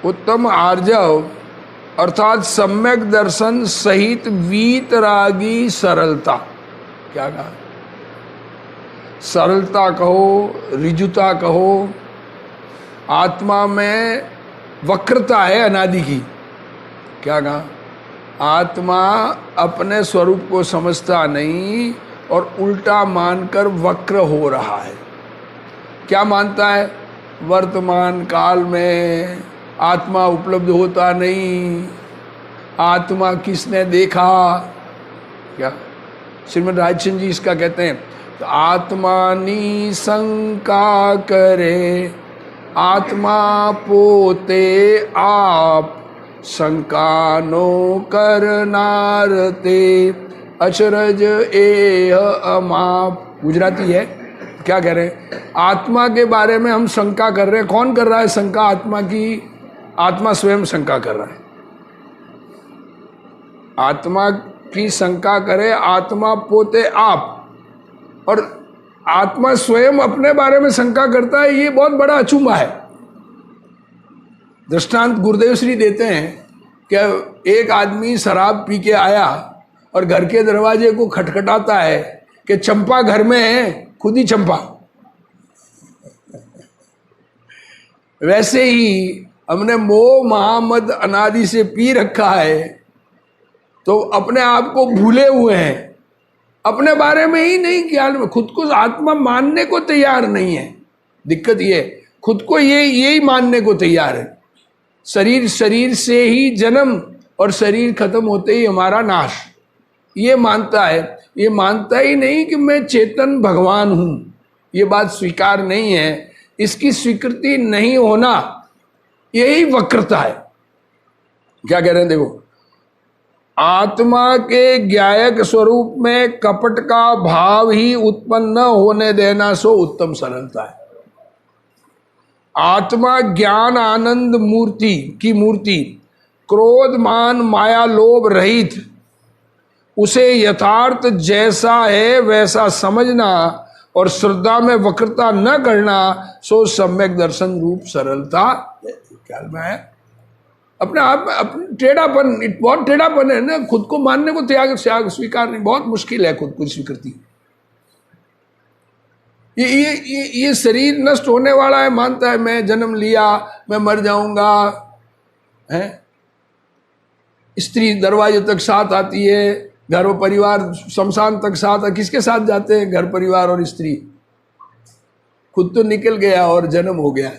उत्तम आर्जव अर्थात सम्यक दर्शन सहित वीतरागी सरलता। क्या कहा? सरलता कहो, रिजुता कहो, आत्मा में वक्रता है अनादि की। क्या कहा? आत्मा अपने स्वरूप को समझता नहीं और उल्टा मानकर वक्र हो रहा है। क्या मानता है? वर्तमान काल में आत्मा उपलब्ध होता नहीं, आत्मा किसने देखा? क्या श्रीमद् राजचंद्र जी इसका कहते हैं, तो आत्मानी शंका करे, आत्मा पोते आप, शंका नो करनारते, अचरज एह अमाप। गुजराती है। क्या कह रहे हैं? आत्मा के बारे में हम शंका कर रहे हैं। कौन कर रहा है शंका आत्मा की? आत्मा स्वयं शंका कर रहा है। आत्मा की शंका करे, आत्मा पोते आप, और आत्मा स्वयं अपने बारे में शंका करता है। ये बहुत बड़ा अचूमा है। दृष्टांत गुरुदेव श्री देते हैं कि एक आदमी शराब पी के आया और घर के दरवाजे को खटखटाता है कि चंपा घर में है, खुद ही चंपा। वैसे ही हमने मोह महामद अनादि से पी रखा है, तो अपने आप को भूले हुए हैं, अपने बारे में ही नहीं ख्याल में, खुद को आत्मा मानने को तैयार नहीं है। दिक्कत ये, खुद को यही मानने को तैयार है। शरीर से ही जन्म और शरीर खत्म होते ही हमारा नाश, ये मानता है। ये मानता ही नहीं कि मैं चेतन भगवान हूं। ये बात स्वीकार नहीं है। इसकी स्वीकृति नहीं होना, यही वक्रता है। क्या कह रहे हैं? देखो, आत्मा के ज्ञायक स्वरूप में कपट का भाव ही उत्पन्न न होने देना सो उत्तम सरलता है। आत्मा ज्ञान आनंद मूर्ति की मूर्ति, क्रोध मान माया लोभ रहित, उसे यथार्थ जैसा है वैसा समझना और श्रद्धा में वक्रता न करना सो सम्यक दर्शन रूप सरलता। ख्याल में है? अपने आप अपने टेढ़ापन, बहुत टेढ़ापन है ना। खुद को मानने को त्याग स्वीकार नहीं, बहुत मुश्किल है खुद को स्वीकृति। ये शरीर नष्ट होने वाला है, मानता है मैं जन्म लिया, मैं मर जाऊंगा, है? स्त्री दरवाजे तक साथ आती है, घर और परिवार शमशान तक साथ। किसके साथ जाते हैं? घर परिवार और स्त्री। खुद तो निकल गया और जन्म हो गया।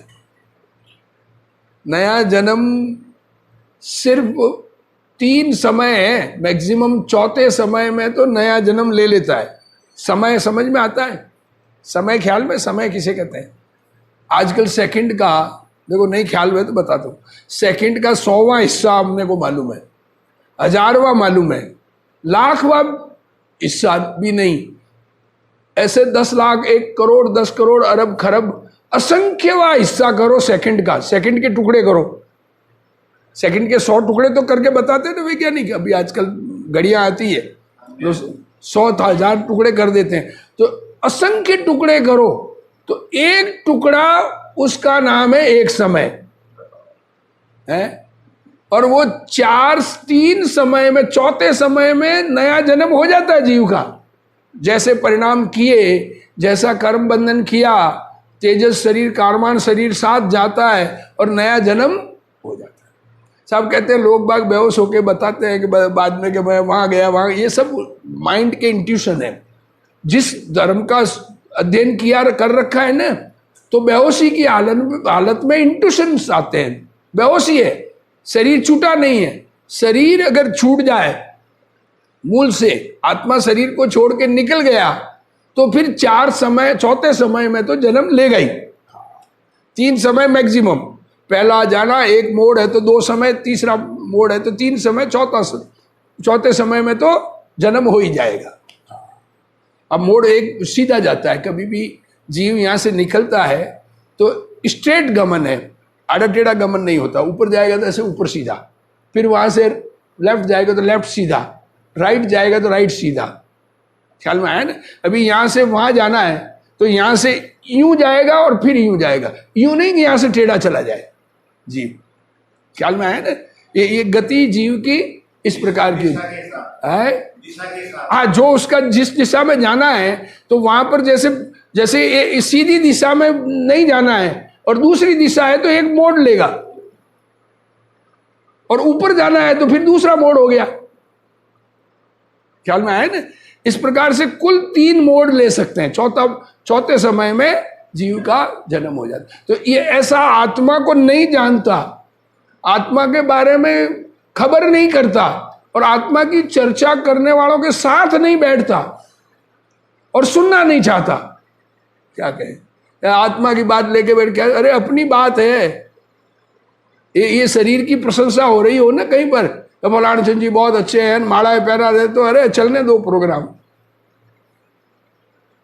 नया जन्म सिर्फ 3 समय है मैक्सिमम, चौथे समय में तो नया जन्म ले लेता है। समय समझ में आता है? समय ख्याल में? समय किसे कहते हैं? आजकल सेकंड का, देखो नहीं ख्याल में तो बताता हूँ, सेकंड का 100वां हिस्सा हमने को मालूम है, 1000वां मालूम है, लाखवां हिस्सा भी नहीं। ऐसे 10 लाख, 1 करोड़, 10 करोड़, अरब खरब, असंख्यवां हिस्सा करो सेकंड का। सेकंड के टुकड़े करो। सेकंड के 100 टुकड़े तो करके बताते हैं ना वैज्ञानिक। अभी आजकल घड़ियां आती है तो 100,000 टुकड़े कर देते हैं। तो असंख्य टुकड़े करो तो एक टुकड़ा, उसका नाम है एक समय है। और वो 3 समय में, चौथे समय में नया जन्म हो जाता है जीव का। जैसे परिणाम किए, जैसा कर्म बंधन किया, तेजस शरीर कारमान शरीर साथ जाता है और नया जन्म हो जाता है। सब कहते हैं, लोग बाग बेहोश होके बताते हैं कि बाद में कि मैं वहां गया वहां। ये सब माइंड के इंट्यूशन है। जिस धर्म का अध्ययन किया कर रखा है ना, तो बेहोशी की हालत में इंट्यूशंस आते हैं। बेहोशी है, शरीर छूटा नहीं है। शरीर अगर छूट जाए मूल से, आत्मा शरीर को छोड़ के निकल गया, तो फिर 4 समय, चौथे समय में तो जन्म ले गई। 3 समय मैक्सिमम। पहला जाना, 1 मोड़ है तो 2 समय, तीसरा मोड़ है तो 3 समय, चौथे समय में तो जन्म हो ही जाएगा। अब मोड़ एक सीधा जाता है। कभी भी जीव यहाँ से निकलता है तो स्ट्रेट गमन है, आड़ा टेढ़ा गमन नहीं होता। ऊपर जाएगा तो ऐसे ऊपर सीधा, फिर वहां से लेफ्ट जाएगा तो लेफ्ट सीधा, राइट जाएगा तो राइट सीधा। ख्याल में आया ना? अभी यहाँ से वहां जाना है तो यहाँ से यूं जाएगा और फिर यूं जाएगा, यूं नहीं कि यहां से टेढ़ा चला जाए। जीव ख्याल में आया ना, ये गति जीव की इस प्रकार की है। हाँ, जो उसका जिस दिशा में जाना है, तो वहां पर जैसे जैसे सीधी दिशा में नहीं जाना है और दूसरी दिशा है तो एक मोड़ लेगा, और ऊपर जाना है तो फिर दूसरा मोड़ हो गया। ख्याल में आया ना, इस प्रकार से कुल 3 मोड़ ले सकते हैं। चौथे समय में जीव का जन्म हो जाता है। तो ये ऐसा आत्मा को नहीं जानता, आत्मा के बारे में खबर नहीं करता, और आत्मा की चर्चा करने वालों के साथ नहीं बैठता और सुनना नहीं चाहता। क्या कहे, आत्मा की बात लेके बैठ के, अरे अपनी बात है, ये शरीर की प्रशंसा हो रही हो ना कहीं पर, तो फलाना चंद जी बहुत अच्छे हैं, माला पहना दे, तो अरे चलने दो प्रोग्राम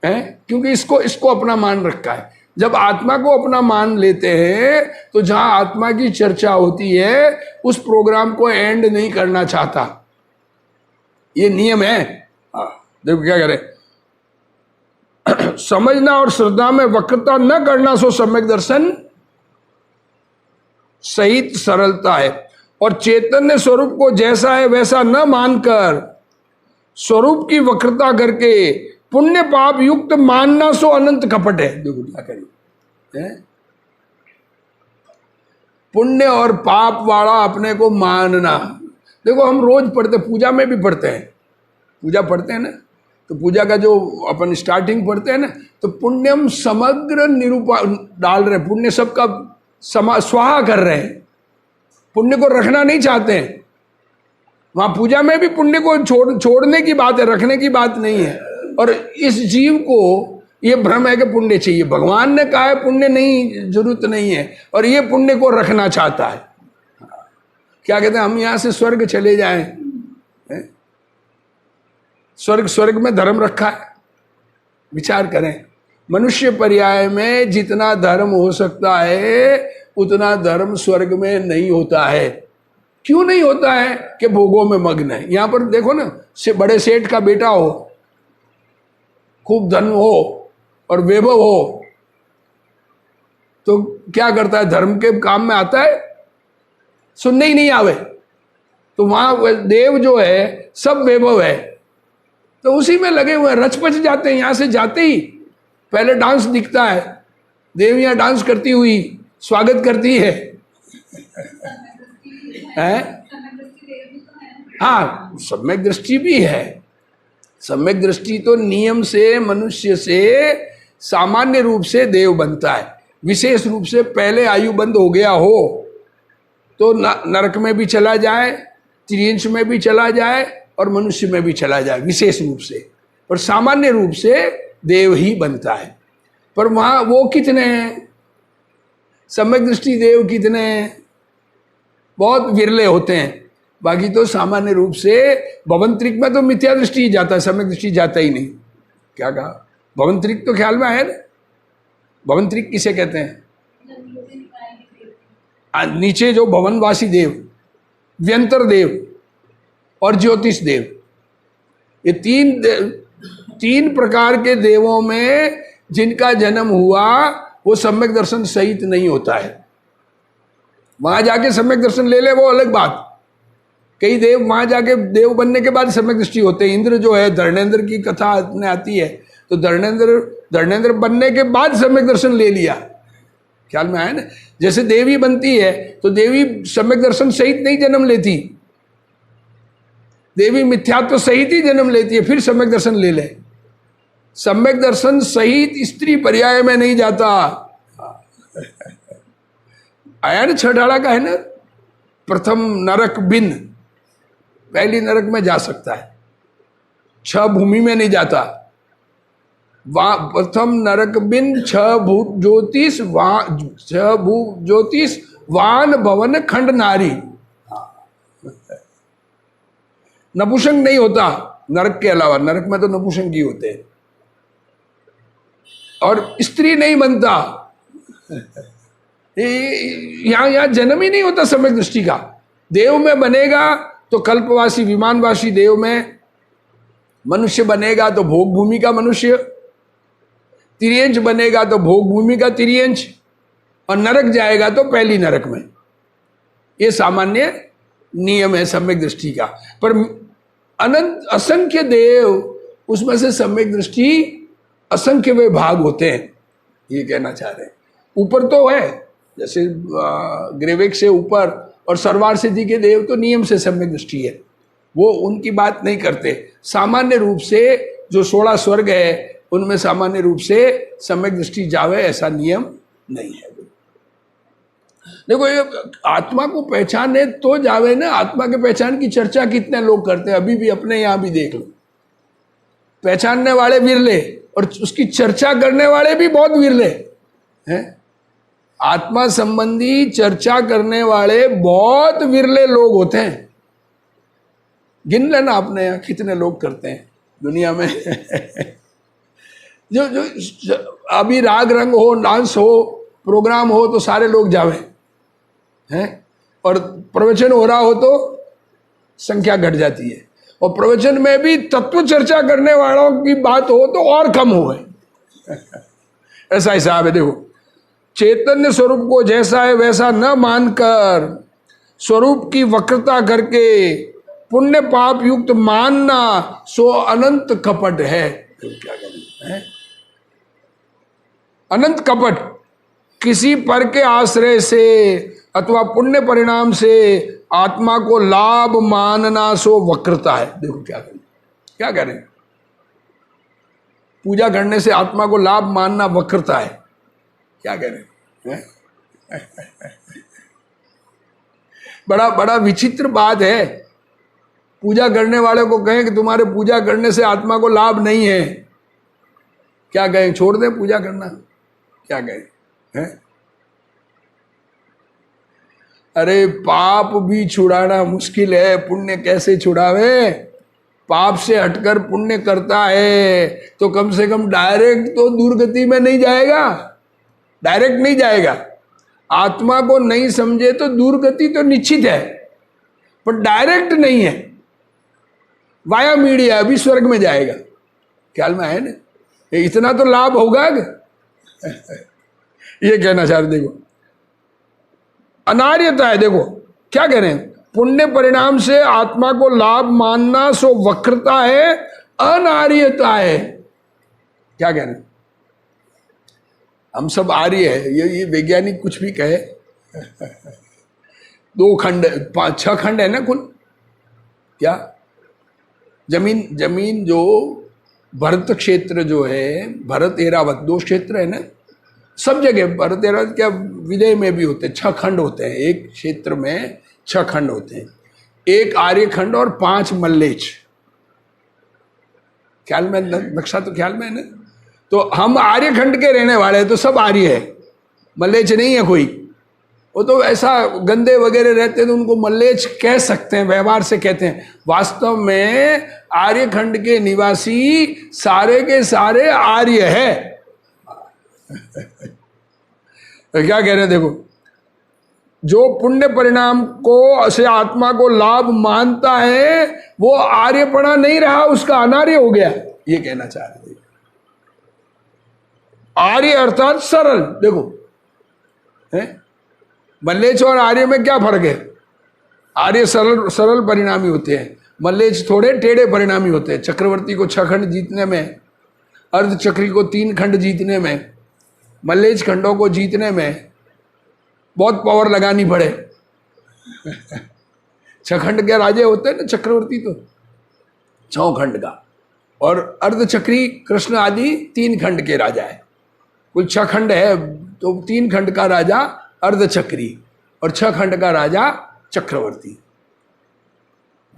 है, क्योंकि इसको अपना मान रखा है। जब आत्मा को अपना मान लेते हैं तो जहां आत्मा की चर्चा होती है उस प्रोग्राम को एंड नहीं करना चाहता, ये नियम है। देखो क्या करे, समझना और श्रद्धा में वक्रता न करना सो सम्यक दर्शन सहित सरलता है। और चैतन्य स्वरूप को जैसा है वैसा न मानकर स्वरूप की वक्रता करके पुण्य पाप युक्त मानना सो अनंत कपट है। देखो क्या करिए, पुण्य और पाप वाला अपने को मानना। देखो हम रोज पढ़ते, पूजा में भी पढ़ते हैं, पूजा पढ़ते हैं ना, तो पूजा का जो अपन स्टार्टिंग पढ़ते हैं ना, तो पुण्यम समग्र निरूपा डाल रहे, पुण्य सबका स्वाहा कर रहे हैं, पुण्य को रखना नहीं चाहते हैं। वहां पूजा में भी पुण्य को छोड़ने की बात है, रखने की बात नहीं है। और इस जीव को ये भ्रम है कि पुण्य चाहिए, भगवान ने कहा है पुण्य नहीं, जरूरत नहीं है, और ये पुण्य को रखना चाहता है। क्या कहते हैं, हम यहां से स्वर्ग चले जाएं, स्वर्ग में धर्म रखा है। विचार करें, मनुष्य पर्याय में जितना धर्म हो सकता है उतना धर्म स्वर्ग में नहीं होता है। क्यों नहीं होता है? कि भोगों में मग्न है। यहां पर देखो ना, बड़े सेठ का बेटा हो, खूब धन हो और वैभव हो, तो क्या करता है, धर्म के काम में आता है? सुनने ही नहीं आवे। तो वहां देव जो है सब वैभव है, तो उसी में लगे हुए रचपच जाते हैं। यहां से जाते ही पहले डांस दिखता है, देवियां डांस करती हुई स्वागत करती है, हाँ सम्यक दृष्टि भी है। सम्यक दृष्टि तो नियम से मनुष्य से सामान्य रूप से देव बनता है। विशेष रूप से पहले आयु बंद हो गया हो तो नरक में भी चला जाए, त्रियंश में भी चला जाए और मनुष्य में भी चला जाए विशेष रूप से, पर सामान्य रूप से देव ही बनता है। पर वहां वो कितने हैं, सम्यक दृष्टि देव कितने हैं? बहुत विरले होते हैं। बाकी तो सामान्य रूप से भवंतरिक में तो मिथ्या दृष्टि ही जाता है, सम्यक दृष्टि जाता ही नहीं। क्या कहा? भवंतरिक तो ख्याल में आया ना? भवंतरिक किसे कहते हैं? नीचे जो भवनवासी देव, व्यंतर देव और ज्योतिष देव, ये तीन प्रकार के देवों में जिनका जन्म हुआ वो सम्यक दर्शन सहित नहीं होता है। वहां जाके सम्यक दर्शन ले ले वो अलग बात। कई देव वहां जाके देव बनने के बाद सम्यक दृष्टि होते हैं। इंद्र जो है, धर्मेंद्र की कथा आती है, तो धर्मेंद्र बनने के बाद सम्यक दर्शन ले लिया। ख्याल में आया ना? जैसे देवी बनती है तो देवी सम्यक दर्शन सहित नहीं जन्म लेती, देवी मिथ्यात्व सहित ही जन्म लेती है, फिर सम्यक दर्शन ले ले। सम्यक दर्शन सहित स्त्री पर्याय में नहीं जाता। आया ना, छठाड़ा का है ना, प्रथम नरक बिन, पहली नरक में जा सकता है, छह भूमि में नहीं जाता। प्रथम नरक बिन छह भू ज्योतिष वान भवन खंड नारी। नपुंसक नहीं होता नरक के अलावा, नरक में तो नपुंसक ही होते हैं। और स्त्री नहीं बनता, यहां जन्म ही नहीं होता सम्यक दृष्टि का। देव में बनेगा तो कल्पवासी विमानवासी देव में, मनुष्य बनेगा तो भोग भूमि का मनुष्य, तिर्यंच बनेगा तो भोग भूमि का तिर्यंच, और नरक जाएगा तो पहली नरक में। ये सामान्य नियम है सम्यक दृष्टि का। पर अनंत असंख्य देव, उसमें से सम्यक दृष्टि असंख्य वे भाग होते हैं, ये कहना चाह रहे हैं। ऊपर तो है, जैसे ग्रेवेक से ऊपर और सर्वार सिद्धि के देव तो नियम से सम्यक दृष्टि है, वो उनकी बात नहीं करते। सामान्य रूप से जो 16 स्वर्ग है उनमें सामान्य रूप से सम्यक दृष्टि जावे, ऐसा नियम नहीं है। देखो ये आत्मा को पहचाने तो जावे ना। आत्मा के पहचान की चर्चा कितने लोग करते हैं, अभी भी अपने यहां भी देख लो। पहचानने वाले विरले और उसकी चर्चा करने वाले भी बहुत विरले हैं। आत्मा संबंधी चर्चा करने वाले बहुत विरले लोग होते हैं। गिन लेना अपने यहाँ कितने लोग करते हैं दुनिया में। जो जो अभी राग रंग हो, डांस हो, प्रोग्राम हो तो सारे लोग जावे हैं, और प्रवचन हो रहा हो तो संख्या घट जाती है, और प्रवचन में भी तत्व चर्चा करने वालों की बात हो तो और कम हो गए। ऐसा हिसाब है। देखो, चैतन्य स्वरूप को जैसा है वैसा न मानकर स्वरूप की वक्रता करके पुण्य पाप युक्त मानना सो अनंत कपट है। क्या करें? अनंत कपट। किसी पर के आश्रय से अथवा पुण्य परिणाम से आत्मा को लाभ मानना सो वक्रता है। देखो क्या करें, क्या करें? पूजा करने से आत्मा को लाभ मानना वक्रता है। क्या करें? बड़ा बड़ा विचित्र बात है। पूजा करने वाले को कहें कि तुम्हारे पूजा करने से आत्मा को लाभ नहीं है, क्या कहें? छोड़ दें पूजा करना? क्या कहें? हैं? अरे पाप भी छुड़ाना मुश्किल है, पुण्य कैसे छुड़ावे? पाप से हटकर पुण्य करता है तो कम से कम डायरेक्ट तो दुर्गति में नहीं जाएगा, डायरेक्ट नहीं जाएगा। आत्मा को नहीं समझे तो दुर्गति तो निश्चित है, पर डायरेक्ट नहीं है। वाया मीडिया अभी स्वर्ग में जाएगा, ख्याल में है ना? इतना तो लाभ होगा। ये कहना चाह रहे। देखो अनार्यता है। देखो क्या कह रहे हैं? पुण्य परिणाम से आत्मा को लाभ मानना सो वक्रता है, अनार्यता है। क्या कह रहे हैं? हम सब आर्य है, ये वैज्ञानिक कुछ भी कहे। 2 खंड 5-6 खंड है ना कुल। क्या जमीन जो भरत क्षेत्र जो है, भरत एरावत 2 क्षेत्र है ना, सब जगह भरत एरावत क्या विदय में भी होते हैं। 6 खंड होते हैं, एक क्षेत्र में 6 खंड होते हैं। 1 आर्य खंड और 5 मल्लेच। ख्याल में नक्शा तो ख्याल में है ना? तो हम आर्य खंड के रहने वाले हैं तो सब आर्य है, मल्लेच नहीं है कोई। वो तो ऐसा गंदे वगैरह रहते हैं तो उनको मल्लेच कह सकते हैं, व्यवहार से कहते हैं। वास्तव में आर्यखंड के निवासी सारे के सारे आर्य है। तो क्या कह रहे हैं? देखो, जो पुण्य परिणाम को से आत्मा को लाभ मानता है वो आर्यपणा नहीं रहा, उसका अनार्य हो गया, ये कहना चाह रहे हैं। आर्य अर्थात सरल। देखो है मल्लेच और आर्य में क्या फर्क है? आर्य सरल सरल परिणामी होते हैं, मल्लेच थोड़े टेढ़े परिणामी होते हैं। चक्रवर्ती को 6 खंड जीतने में, अर्धचक्री को 3 खंड जीतने में, मल्लेच खंडों को जीतने में बहुत पावर लगानी पड़े। 6 खंड के राजे होते हैं ना चक्रवर्ती, तो 6 खंड का, और अर्धचक्री कृष्ण आदि 3 खंड के राजा है। कुल 6 खंड है तो 3 खंड का राजा अर्धचक्री और 6 खंड का राजा चक्रवर्ती।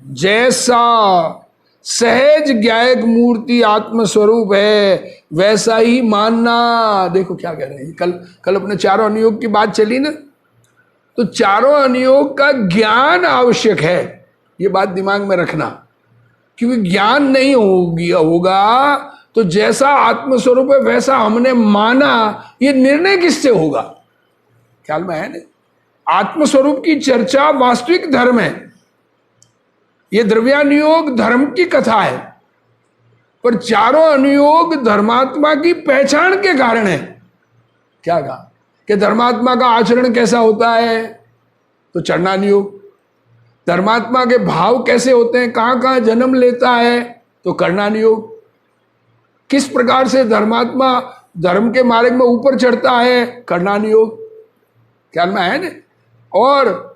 जैसा सहज ज्ञायक मूर्ति आत्मस्वरूप है वैसा ही मानना। देखो क्या कह रहे हैं? कल अपने 4 अनुयोग की बात चली ना, तो 4 अनुयोग का ज्ञान आवश्यक है, ये बात दिमाग में रखना। क्योंकि ज्ञान नहीं होगा तो जैसा आत्मस्वरूप है वैसा हमने माना, ये निर्णय किससे होगा? ख्याल में है ना? आत्मस्वरूप की चर्चा वास्तविक धर्म है, ये द्रव्यानुयोग धर्म की कथा है। पर चारों अनुयोग धर्मात्मा की पहचान के कारण है। क्या कहा कि धर्मात्मा का आचरण कैसा होता है, तो चरणानुयोग। धर्मात्मा के भाव कैसे होते हैं, कहां कहां जन्म लेता है, तो कर्णानुयोग। किस प्रकार से धर्मात्मा धर्म के मार्ग में ऊपर चढ़ता है, कर्णानुयोग। ख्याल में है ना। और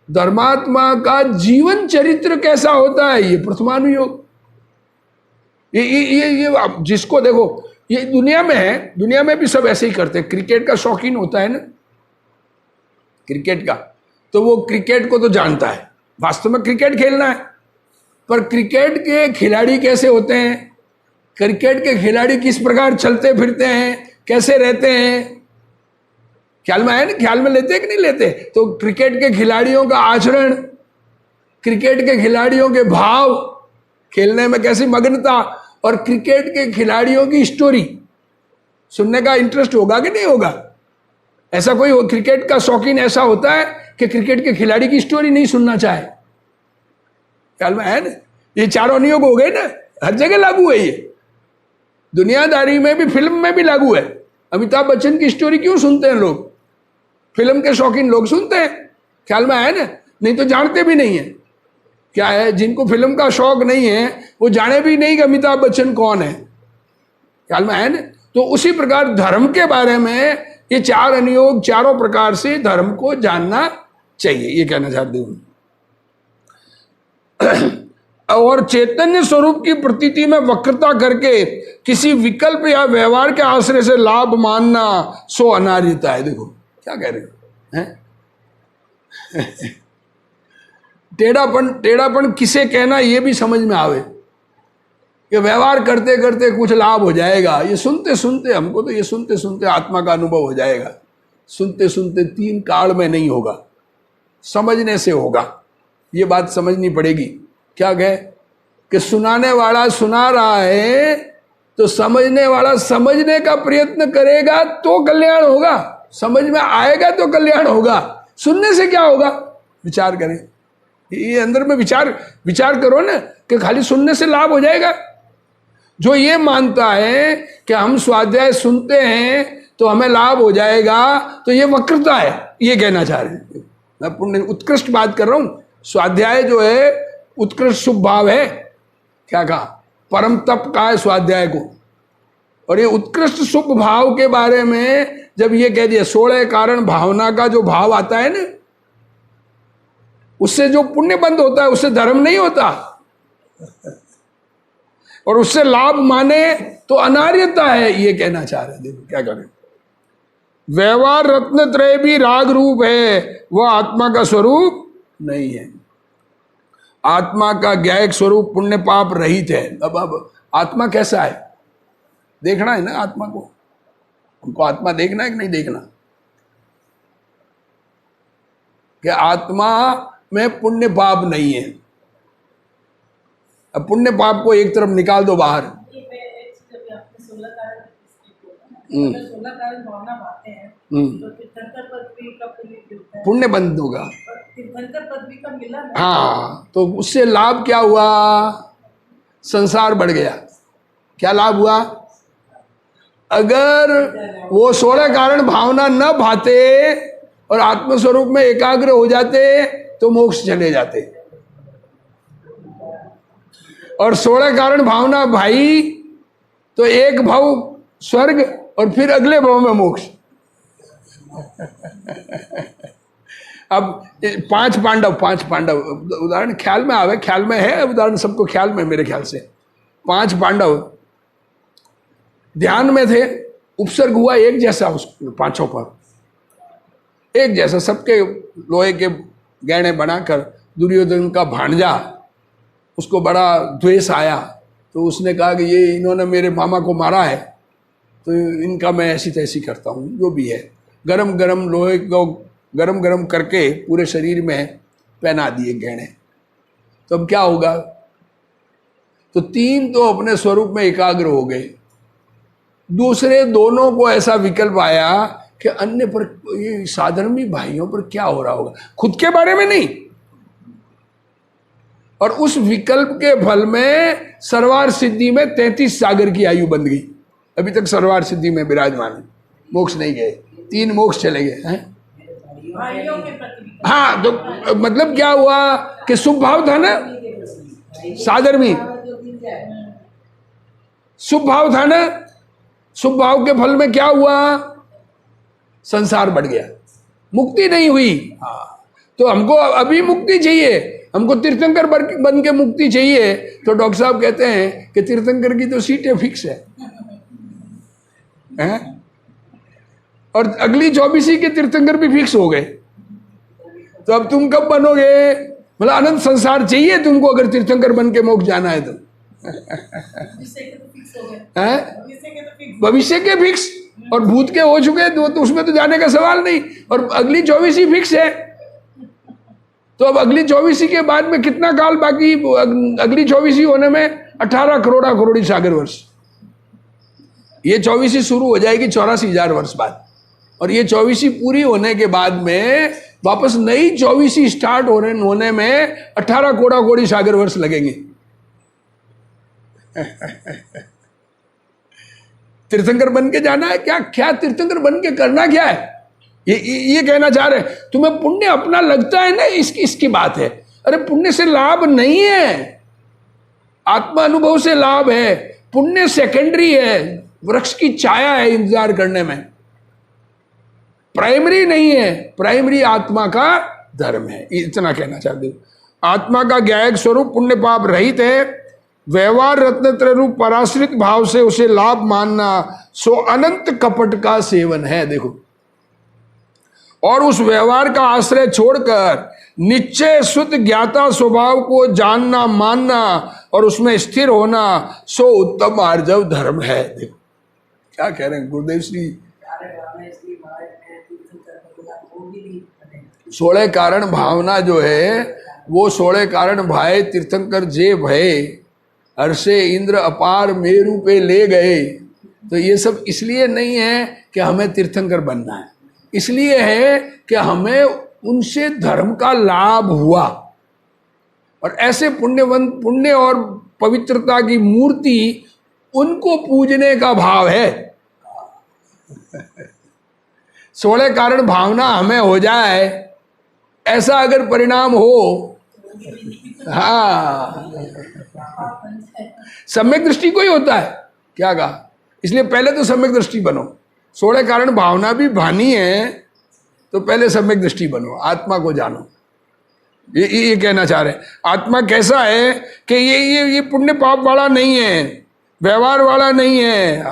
धर्मात्मा का जीवन चरित्र कैसा होता है, ये प्रथमानुयोग। ये जिसको देखो, ये दुनिया में है, दुनिया में भी सब ऐसे ही करते हैं। क्रिकेट का शौकीन होता है ना, क्रिकेट का, तो वो क्रिकेट को तो जानता है, वास्तव में क्रिकेट खेलना है। पर क्रिकेट के खिलाड़ी कैसे होते हैं, क्रिकेट के खिलाड़ी किस प्रकार चलते फिरते हैं, कैसे रहते हैं, ख्याल में है ना। ख्याल में लेते हैं कि नहीं लेते। तो क्रिकेट के खिलाड़ियों का आचरण, क्रिकेट के खिलाड़ियों के भाव, खेलने में कैसी मग्नता, और क्रिकेट के खिलाड़ियों की स्टोरी सुनने का इंटरेस्ट होगा कि नहीं होगा। ऐसा कोई क्रिकेट का शौकीन ऐसा होता है कि क्रिकेट के खिलाड़ी की स्टोरी नहीं सुनना चाहे। ख्याल में है ना। ये चारों नियोग हो गए ना, हर जगह लागू है ये, दुनियादारी में भी, फिल्म में भी लागू है। अमिताभ बच्चन की स्टोरी क्यों सुनते हैं लोग, फिल्म के शौकीन लोग सुनते हैं। ख्याल में है ना, नहीं तो जानते भी नहीं है। क्या है, जिनको फिल्म का शौक नहीं है वो जाने भी नहीं कि अमिताभ बच्चन कौन है। ख्याल में है ना। तो उसी प्रकार धर्म के बारे में ये चार अनुयोग, चारों प्रकार से धर्म को जानना चाहिए, ये कहना चाहती हूं। और चैतन्य स्वरूप की प्रतीति में वक्रता करके किसी विकल्प या व्यवहार के आश्रय से लाभ मानना सो अनार्यता है। देखो क्या कह रहे हैं, टेढ़ापन किसे कहना, ये भी समझ में आवे कि व्यवहार करते करते कुछ लाभ हो जाएगा। ये सुनते सुनते, हमको तो ये सुनते सुनते आत्मा का अनुभव हो जाएगा। सुनते सुनते 3 काल में नहीं होगा, समझने से होगा। ये बात समझनी पड़ेगी। क्या कहे कि सुनाने वाला सुना रहा है तो समझने वाला समझने का प्रयत्न करेगा तो कल्याण होगा, समझ में आएगा तो कल्याण होगा। सुनने से क्या होगा, विचार करें। ये अंदर में विचार करो ना कि खाली सुनने से लाभ हो जाएगा। जो ये मानता है कि हम स्वाध्याय सुनते हैं तो हमें लाभ हो जाएगा, तो ये वक्रता है, ये कहना चाह रहे हैं। मैं पुण्य उत्कृष्ट बात कर रहा हूं। स्वाध्याय जो है उत्कृष्ट शुभ भाव है। क्या कहा, परम तप का है स्वाध्याय को। और ये उत्कृष्ट शुभ भाव के बारे में जब ये कह दिया, 16 कारण भावना का जो भाव आता है ना, उससे जो पुण्य बंद होता है, उससे धर्म नहीं होता। और उससे लाभ माने तो अनार्यता है, ये कहना चाह रहे हैं। देखो क्या करें, व्यवहार रत्न त्रय भी राग रूप है, वह आत्मा का स्वरूप नहीं है। आत्मा का ज्ञायक स्वरूप पुण्य पाप रहित है। अब आत्मा कैसा है देखना है ना, आत्मा को, हमको आत्मा देखना है कि नहीं देखना, कि आत्मा में पुण्य पाप नहीं है। अब पुण्य पाप को एक तरफ निकाल दो बाहर। पुण्य बंद होगा। हाँ, तो उससे लाभ क्या हुआ, संसार बढ़ गया। क्या लाभ हुआ, अगर वो 16 कारण भावना न भाते और आत्मस्वरूप में एकाग्र हो जाते तो मोक्ष चले जाते। और 16 कारण भावना भाई तो एक भाव स्वर्ग और फिर अगले भाव में मोक्ष। अब 5 पांडव उदाहरण ख्याल में आवे, ख्याल में है उदाहरण, सबको ख्याल में, मेरे ख्याल से 5 पांडव ध्यान में थे, उपसर्ग हुआ एक जैसा उस 5 पर, एक जैसा, सबके लोहे के गहने बनाकर। दुर्योधन का भांजा, उसको बड़ा द्वेष आया, तो उसने कहा कि ये इन्होंने मेरे मामा को मारा है, तो इनका मैं ऐसी तैसी करता हूँ। जो भी है, गरम गरम लोहे को गरम गरम करके पूरे शरीर में पहना दिए गहने। तो अब क्या होगा, तो 3 तो अपने स्वरूप में एकाग्र हो गए। दूसरे दोनों को ऐसा विकल्प आया कि अन्य पर, ये साधर्मी भाइयों पर क्या हो रहा होगा, खुद के बारे में नहीं, और उस विकल्प के फल में सर्वार सिद्धि में 33 सागर की आयु बन गई। अभी तक सर्वार सिद्धि में विराजमान है, मोक्ष नहीं गए, 3 मोक्ष चले गए हैं। हाँ, तो मतलब क्या हुआ कि शुभ भाव था ना, साधर्मी शुभ भाव था ना, शुभ भाव के फल में क्या हुआ, संसार बढ़ गया, मुक्ति नहीं हुई। तो हमको अभी मुक्ति चाहिए, हमको तीर्थंकर बन के मुक्ति चाहिए। तो डॉक्टर साहब कहते हैं कि तीर्थंकर की तो सीटें फिक्स है, हैं? और अगली 24 के तीर्थंकर भी फिक्स हो गए। तो अब तुम कब बनोगे, मतलब अनंत संसार चाहिए तुमको अगर तीर्थंकर बन के मोक्ष जाना है तो। भविष्य के फिक्स और भूत के हो चुके तो उसमें तो जाने का सवाल नहीं, और अगली 24 ही फिक्स है। तो अब अगली 24 के बाद में कितना काल बाकी, अगली 24 होने में 18 करोड़ी सागर वर्ष। ये 24 शुरू हो जाएगी 84,000 वर्ष बाद, और ये 24 पूरी होने के बाद में वापस नई 24 स्टार्ट होने में 18 करोड़ सागर वर्ष लगेंगे। तीर्थंकर बन के जाना है क्या? क्या तीर्थंकर बन के करना क्या है? ये कहना चाह रहे हैं। तुम्हें पुण्य अपना लगता है ना, इसकी बात है। अरे पुण्य से लाभ नहीं है, आत्मा अनुभव से लाभ है। पुण्य सेकेंडरी है, वृक्ष की छाया है इंतजार करने में, प्राइमरी नहीं है। प्राइमरी आत्मा का धर्म है, इतना कहना चाहते हो। आत्मा का ज्ञायक स्वरूप पुण्य पाप रहित है। व्यवहार रत्नत्रय रूप पराश्रित भाव से उसे लाभ मानना सो अनंत कपट का सेवन है। देखो, और उस व्यवहार का आश्रय छोड़कर निश्चय शुद्ध ज्ञाता स्वभाव को जानना मानना और उसमें स्थिर होना सो उत्तम आर्जव धर्म है। देखो क्या कह रहे हैं गुरुदेव श्री। 16 कारण भावना जो है वो 16 कारण भाई तीर्थंकर जे भय हर्षे इंद्र अपार मेरु पे ले गए। तो ये सब इसलिए नहीं है कि हमें तीर्थंकर बनना है, इसलिए है कि हमें उनसे धर्म का लाभ हुआ। और ऐसे पुण्य और पवित्रता की मूर्ति उनको पूजने का भाव है। 16 कारण भावना हमें हो जाए, ऐसा अगर परिणाम हो, हाँ, सम्यक दृष्टि को ही होता है। क्या कहा? इसलिए पहले तो सम्यक दृष्टि बनो। 16 कारण भावना भी भानी है, तो पहले सम्यक दृष्टि बनो, आत्मा को जानो। ये कहना चाह रहे हैं। आत्मा कैसा है कि ये पुण्य पाप वाला नहीं है, व्यवहार वाला नहीं है।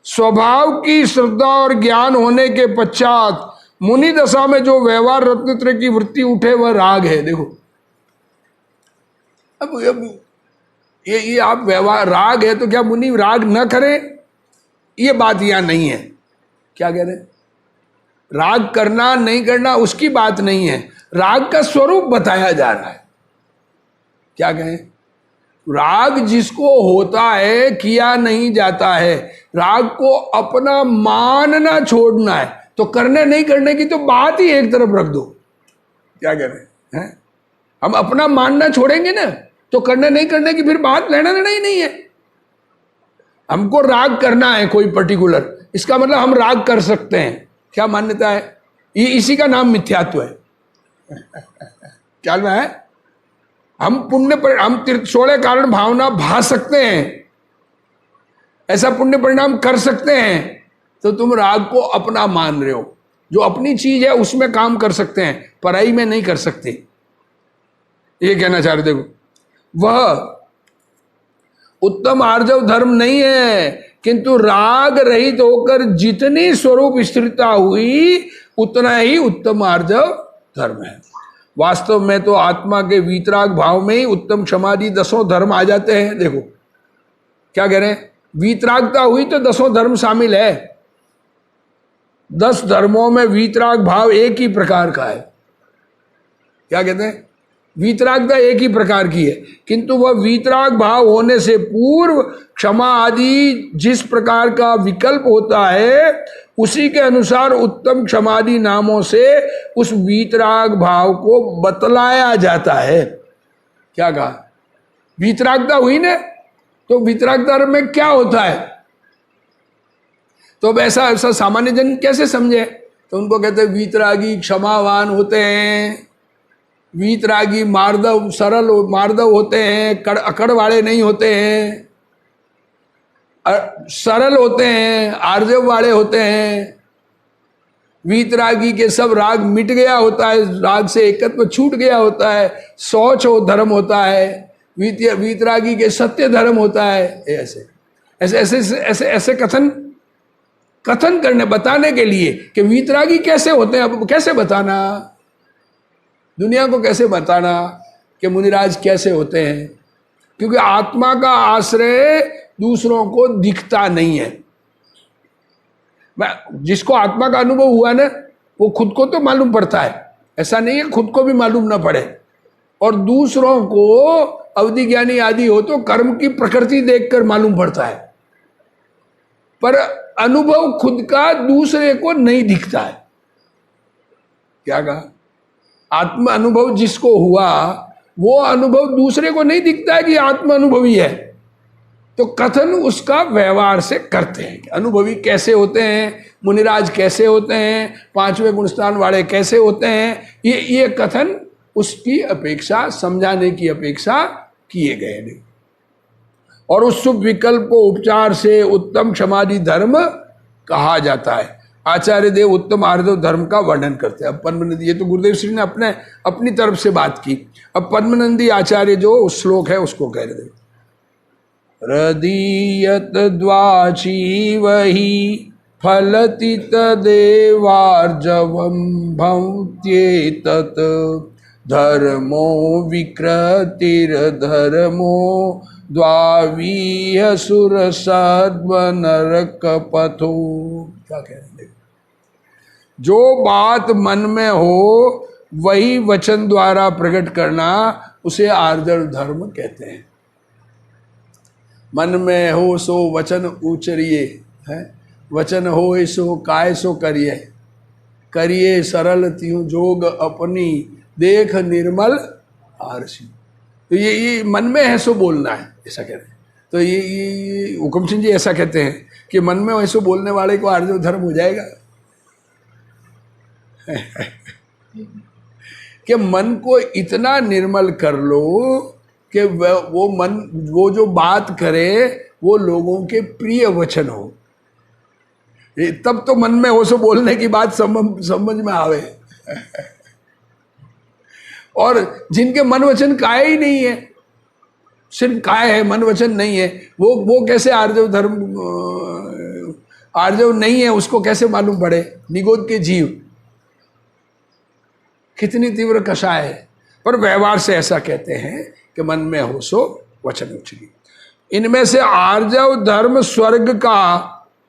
स्वभाव की श्रद्धा और ज्ञान होने के पश्चात मुनि दशा में जो व्यवहार रत्नत्रय की वृत्ति उठे वह राग है। देखो अब ये आप व्यवहार राग है तो क्या मुनि राग न करें? ये बात यहां नहीं है। क्या कह रहे हैं? राग करना नहीं करना उसकी बात नहीं है, राग का स्वरूप बताया जा रहा है। क्या कहें? राग जिसको होता है किया नहीं जाता है। राग को अपना मानना छोड़ना है, तो करने नहीं करने की तो बात ही एक तरफ रख दो। क्या कह रहे हैं? हम अपना मानना छोड़ेंगे ना, तो करने नहीं करने की फिर बात लेना देना ही नहीं है। हमको राग करना है कोई पर्टिकुलर, इसका मतलब हम राग कर सकते हैं। क्या मान्यता है? ये इसी का नाम मिथ्यात्व है। क्या है? हम पुण्य पर हम 16 कारण भावना भा सकते हैं, ऐसा पुण्य परिणाम कर सकते हैं, तो तुम राग को अपना मान रहे हो। जो अपनी चीज है उसमें काम कर सकते हैं, पराई में नहीं कर सकते। ये कहना चाह रहे। देखो, वह उत्तम आर्जव धर्म नहीं है, किंतु राग रहित होकर जितनी स्वरूप स्थिरता हुई उतना ही उत्तम आर्जव धर्म है। वास्तव में तो आत्मा के वीतराग भाव में ही उत्तम क्षमादि 10 धर्म आ जाते हैं। देखो क्या कह रहे हैं? वीतरागता हुई तो 10 धर्म शामिल है। 10 धर्मों में वीतराग भाव एक ही प्रकार का है। क्या कहते हैं? वीतरागता एक ही प्रकार की है, किंतु वह वीतराग भाव होने से पूर्व क्षमा आदि जिस प्रकार का विकल्प होता है उसी के अनुसार उत्तम क्षमादि नामों से उस वीतराग भाव को बतलाया जाता है। क्या कहा? वीतरागता हुई ना, तो वीतरागता में क्या होता है? तो अब ऐसा ऐसा सामान्य जन कैसे समझे? तो उनको कहते हैं वीतरागी क्षमावान होते हैं, वीतरागी मार्दव सरल मार्दव होते हैं, अकड़ वाले नहीं होते हैं, सरल होते हैं, आर्जव वाले होते हैं। वीतरागी के सब राग मिट गया होता है, राग से एकत्व छूट गया होता है, शौच धर्म होता है। वीतरागी के सत्य धर्म होता है। ऐसे ऐसे ऐसे ऐसे ऐसे कथन करने बताने के लिए कि वीतरागी कैसे होते हैं। अब कैसे बताना, दुनिया को कैसे बताना कि मुनिराज कैसे होते हैं? क्योंकि आत्मा का आश्रय दूसरों को दिखता नहीं है। जिसको आत्मा का अनुभव हुआ ना, वो खुद को तो मालूम पड़ता है, ऐसा नहीं है खुद को भी मालूम ना पड़े। और दूसरों को अवधि ज्ञानी आदि हो तो कर्म की प्रकृति देखकर मालूम पड़ता है, पर अनुभव खुद का दूसरे को नहीं दिखता है। क्या कहा? आत्म अनुभव जिसको हुआ वो अनुभव दूसरे को नहीं दिखता है कि आत्म अनुभवी है। तो कथन उसका व्यवहार से करते हैं कि अनुभवी कैसे होते हैं, मुनिराज कैसे होते हैं, पांचवें गुणस्थान वाले कैसे होते हैं। ये कथन उसकी अपेक्षा, समझाने की अपेक्षा किए गए नहीं। और उस शुभ विकल्प को उपचार से उत्तम क्षमादि धर्म कहा जाता है। आचार्य देव उत्तम आर्धव धर्म का वर्णन करते हैं। अब पद्मनंदी, ये तो गुरुदेव श्री ने अपनी तरफ से बात की। अब पद्मनंदी आचार्य जो उस श्लोक है उसको कह रहे थे, हृदीयत द्वाची वही फलति तदेवार्जवम भवत्येतत् धर्मो विकृतिर्धर्मो द्वावीह सुर सद्व नरक पथो। क्या कह रहे हैं? जो बात मन में हो वही वचन द्वारा प्रकट करना, उसे आर्जव धर्म कहते हैं। मन में हो सो वचन उचरिए, है वचन हो सो काय सो करिए, करिए सरल त्यों जोग अपनी देख निर्मल आरसी। तो ये मन में है सो बोलना है, ऐसा कहते हैं। तो ये हुकुम सिंह जी ऐसा कहते हैं कि मन में ऐसो बोलने वाले को आर्जव धर्म हो जाएगा। कि मन को इतना निर्मल कर लो कि वो जो बात करे वो लोगों के प्रिय वचन हो, तब तो मन में हो सो बोलने की बात समझ में आवे। और जिनके मन वचन काय ही नहीं है, सिर्फ काय है, मन वचन नहीं है, वो कैसे आर्जव धर्म, आर्जव नहीं है उसको कैसे मालूम पड़े? निगोद के जीव कितनी तीव्र कषाय है। पर व्यवहार से ऐसा कहते हैं कि मन में हो सो वचन उचरी। इनमें से आर्जव धर्म स्वर्ग का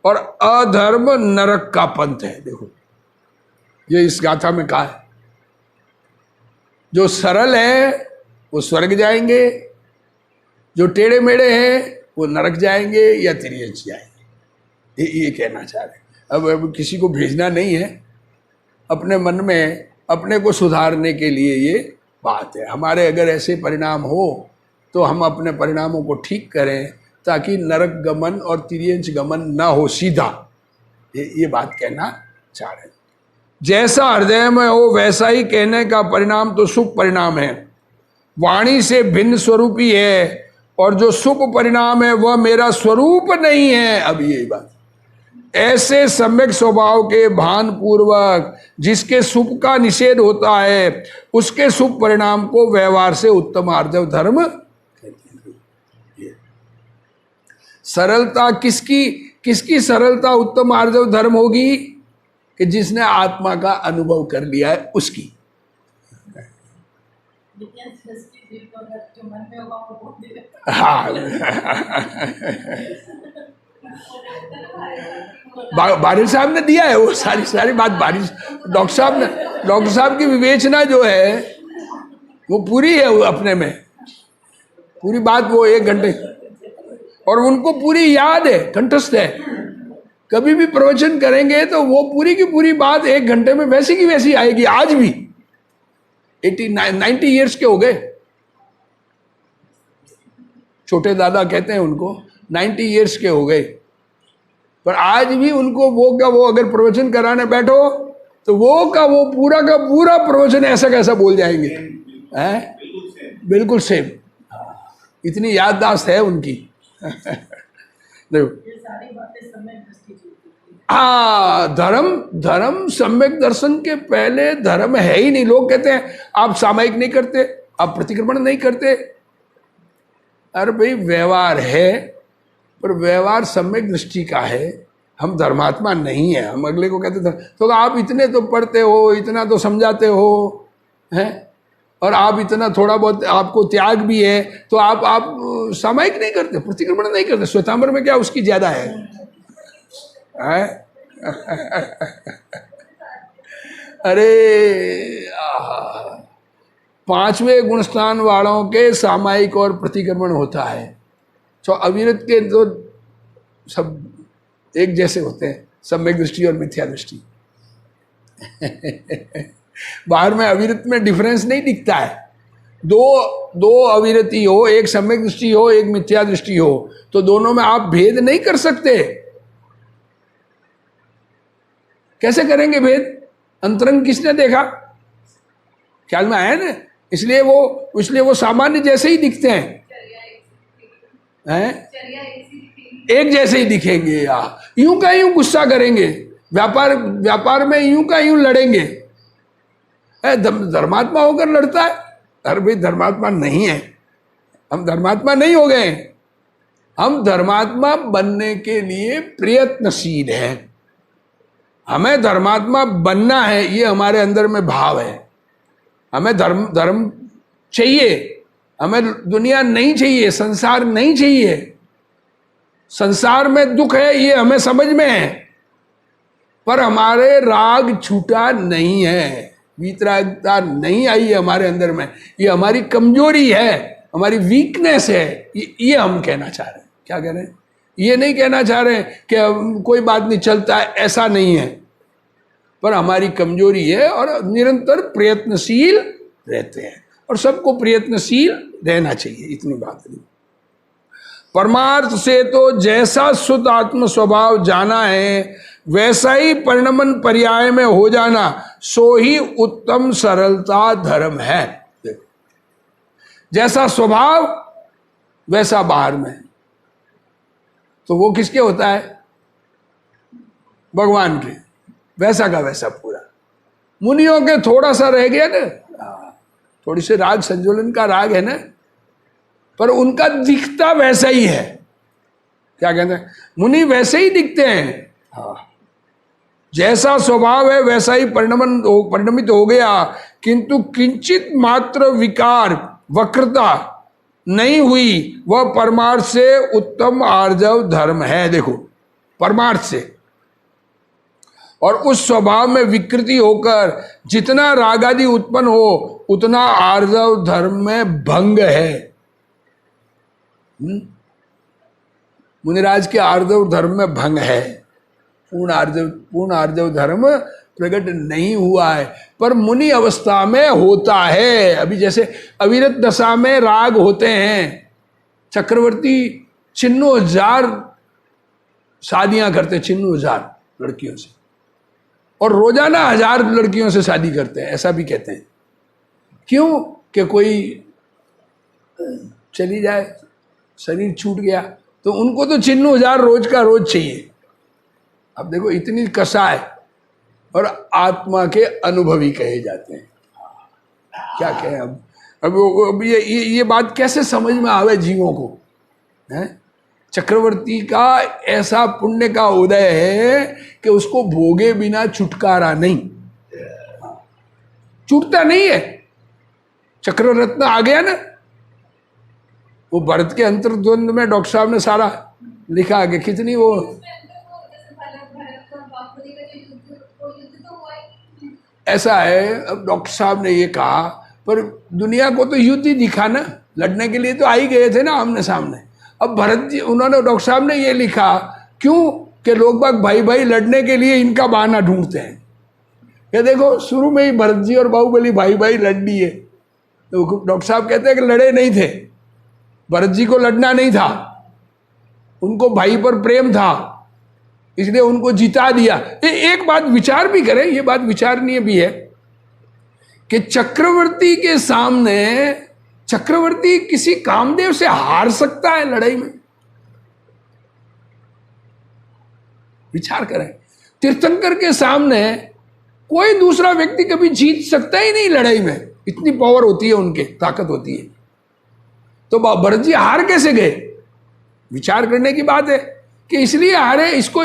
और अधर्म नरक का पंथ है। देखो ये इस गाथा में कहा है, जो सरल है वो स्वर्ग जाएंगे, जो टेढ़े मेढ़े हैं वो नरक जाएंगे या तिर्यंच जाएंगे। ये कहना चाह रहे। अब किसी को भेजना नहीं है, अपने मन में अपने को सुधारने के लिए ये बात है। हमारे अगर ऐसे परिणाम हो तो हम अपने परिणामों को ठीक करें ताकि नरक गमन और तिर्यंच गमन ना हो, सीधा। ये बात कहना चाह रहे हैं। जैसा हृदय में हो वैसा ही कहने का परिणाम तो शुभ परिणाम है, वाणी से भिन्न स्वरूपी है, और जो शुभ परिणाम है वह मेरा स्वरूप नहीं है। अब यही बात, ऐसे सम्यक स्वभाव के भान पूर्वक जिसके शुभ का निषेध होता है उसके शुभ परिणाम को व्यवहार से उत्तम आर्जव धर्म कहते हैं। सरलता किसकी सरलता उत्तम आर्जव धर्म होगी? कि जिसने आत्मा का अनुभव कर लिया है उसकी। हाँ बारिश साहब ने दिया है वो सारी बात। बारिश डॉक्टर साहब की विवेचना जो है वो पूरी है, वो अपने में पूरी बात वो 1 घंटे, और उनको पूरी याद है, कंठस्थ है। कभी भी प्रवचन करेंगे तो वो पूरी की पूरी बात 1 घंटे में वैसी की वैसी आएगी। आज भी 90 ईयर्स के हो गए, छोटे दादा कहते हैं उनको, 90 ईयर्स के हो गए, पर आज भी उनको वो का वो अगर प्रवचन कराने बैठो तो वो का वो पूरा का पूरा प्रवचन ऐसा कैसा बोल जाएंगे, हैं? बिल्कुल सेम। इतनी याददाश्त है उनकी। देखो, हाँ, धर्म सम्यक दर्शन के पहले धर्म है ही नहीं। लोग कहते हैं आप सामायिक नहीं करते, आप प्रतिक्रमण नहीं करते। अरे भाई, व्यवहार है, पर व्यवहार सम्यक दृष्टि का है, हम धर्मात्मा नहीं है। हम अगले को कहते थे तो आप इतने तो पढ़ते हो, इतना तो समझाते हो, हैं, और आप इतना थोड़ा बहुत आपको त्याग भी है, तो आप सामायिक नहीं करते, प्रतिक्रमण नहीं करते। श्वेतांबर में क्या उसकी ज्यादा है? अरे 5वें गुणस्थान वालों के सामायिक और प्रतिक्रमण होता है, तो अविरत के तो सब एक जैसे होते हैं, सम्यक दृष्टि और मिथ्या दृष्टि। बाहर में अविरत में डिफरेंस नहीं दिखता है। दो अविरति हो, एक सम्यक दृष्टि हो, एक मिथ्या दृष्टि हो, तो दोनों में आप भेद नहीं कर सकते। कैसे करेंगे भेद? अंतरंग किसने देखा? ख्याल में आया ना? इसलिए वो सामान्य जैसे ही दिखते हैं, एक जैसे ही दिखेंगे। या यूं का यूं गुस्सा करेंगे, व्यापार में यूं का यूं लड़ेंगे। धर्मात्मा होकर लड़ता है? अरे भाई, धर्मात्मा नहीं है, हम धर्मात्मा नहीं हो गए। हम धर्मात्मा बनने के लिए प्रयत्नशील हैं। हमें धर्मात्मा बनना है, ये हमारे अंदर में भाव है। हमें धर्म चाहिए, हमें दुनिया नहीं चाहिए, संसार नहीं चाहिए। संसार में दुख है, ये हमें समझ में है, पर हमारे राग छूटा नहीं है, वीतरागता नहीं आई है हमारे अंदर में। ये हमारी कमजोरी है, हमारी वीकनेस है। ये हम कहना चाह रहे हैं। क्या कह रहे हैं? ये नहीं कहना चाह रहे कि कोई बात नहीं, चलता है, ऐसा नहीं है, पर हमारी कमजोरी है और निरंतर प्रयत्नशील रहते हैं, और सबको प्रयत्नशील रहना चाहिए, इतनी बात नहीं। परमार्थ से तो जैसा शुद्ध आत्म स्वभाव जाना है, वैसा ही परिणमन पर्याय में हो जाना, सो ही उत्तम सरलता धर्म है। देखो, जैसा स्वभाव वैसा बाहर में, तो वो किसके होता है? भगवान के। वैसा का वैसा पूरा। मुनियों के थोड़ा सा रह गया ना, थोड़ी सी राग संजोलन का राग है ना, पर उनका दिखता वैसा ही है। क्या कहते हैं? मुनि वैसे ही दिखते हैं। हाँ, जैसा स्वभाव है वैसा ही परिणमित हो गया, किंतु किंचित मात्र विकार वक्रता नहीं हुई, वह परमार्थ से उत्तम आर्जव धर्म है। देखो, परमार्थ से और उस स्वभाव में विकृति होकर जितना रागादि उत्पन्न हो, उतना आर्जव धर्म में भंग है। मुनिराज के आर्जव धर्म में भंग है। पूर्ण आर्जव धर्म प्रकट नहीं हुआ है, पर मुनि अवस्था में होता है। अभी जैसे अविरत दशा में राग होते हैं। चक्रवर्ती चिन्नों हजार शादियां करते, चिन्नों हजार लड़कियों से, और रोजाना 1000 लड़कियों से शादी करते हैं, ऐसा भी कहते हैं। क्यों? कि कोई चली जाए, शरीर छूट गया, तो उनको तो चिन्नों हजार रोज का रोज चाहिए। अब देखो, इतनी कसाय, और आत्मा के अनुभवी कहे जाते हैं। क्या कहें अब ये बात कैसे समझ में आवे जीवों को? हैं? चक्रवर्ती का ऐसा पुण्य का उदय है कि उसको भोगे बिना छुटकारा नहीं, छूटता नहीं है। चक्र रत्न आ गया ना, वो भरत के अंतर्द्वंद में डॉक्टर साहब ने सारा लिखा कि कितनी वो ऐसा है। अब डॉक्टर साहब ने ये कहा, पर दुनिया को तो युद्ध ही दिखा ना, लड़ने के लिए तो आ ही गए थे ना आमने सामने। अब भरत जी, उन्होंने डॉक्टर साहब ने ये लिखा, क्यों? कि लोग बाग भाई भाई लड़ने के लिए इनका बहाना ढूंढते हैं। ये देखो, शुरू में ही भरत जी और बाहुबली भाई भाई लड़ लिए, तो डॉक्टर साहब कहते हैं कि लड़े नहीं थे, भरत जी को लड़ना नहीं था, उनको भाई पर प्रेम था, इसलिए उनको जिता दिया। एक बात विचार भी करें, ये बात विचारणीय भी है कि चक्रवर्ती के सामने चक्रवर्ती किसी कामदेव से हार सकता है लड़ाई में? विचार करें, तीर्थंकर के सामने कोई दूसरा व्यक्ति कभी जीत सकता ही नहीं लड़ाई में, इतनी पावर होती है उनके, ताकत होती है। तो भरत जी हार कैसे गए? विचार करने की बात है कि इसलिए हारे, इसको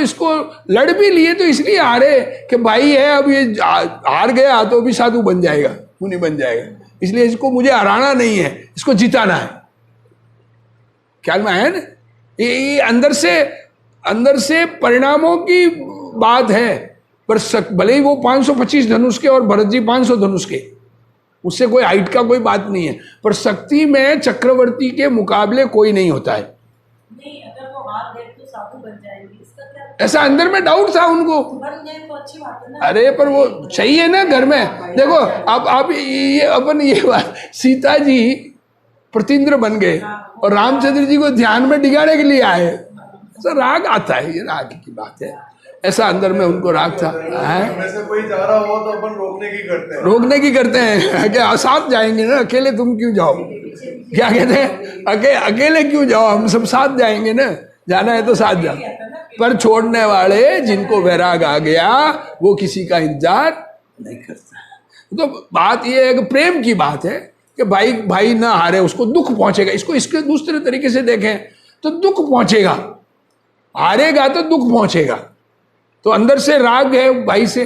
लड़ भी लिए तो इसलिए हारे कि भाई है, अब ये हार गया तो भी साधु बन जाएगा, मुनि बन जाएगा, इसलिए इसको मुझे हराना नहीं है, इसको जिताना है। ख्याल में आया ना? ये अंदर से परिणामों की बात है। पर भले ही वो 525 धनुष के और भरत जी 500 धनुष के, उससे कोई हाइट का कोई बात नहीं है, पर शक्ति में चक्रवर्ती के मुकाबले कोई नहीं होता है। नहीं, अगर वो हार गए तो साधु बन जाएंगे, इसका क्या? ऐसा अंदर में डाउट था उनको। बन गए तो अच्छी बात है ना। अरे पर वो चाहिए ना घर में। देखो अब आप ये अपन ये बात, सीता जी प्रतींद्र बन गए और रामचंद्र जी को ध्यान में डिगाने के लिए आए, तो राग आता है, ये राग की बात है। ऐसा अंदर में उनको राग था। से कोई जा रहा हो तो अपन रोकने की करते हैं क्या साथ जाएंगे ना, अकेले तुम क्यों जाओ? क्या कहते हैं, अकेले क्यों जाओ, हम सब साथ जाएंगे ना, जाना है तो साथ जाओ। पर छोड़ने वाले जिनको वैराग आ गया वो किसी का इंतजार नहीं करता। तो बात ये है कि प्रेम की बात है कि भाई ना हारे, उसको दुख पहुंचेगा। इसके दूसरे तरीके से देखें तो दुख पहुंचेगा, हारेगा तो दुख पहुंचेगा। तो अंदर से राग है भाई से,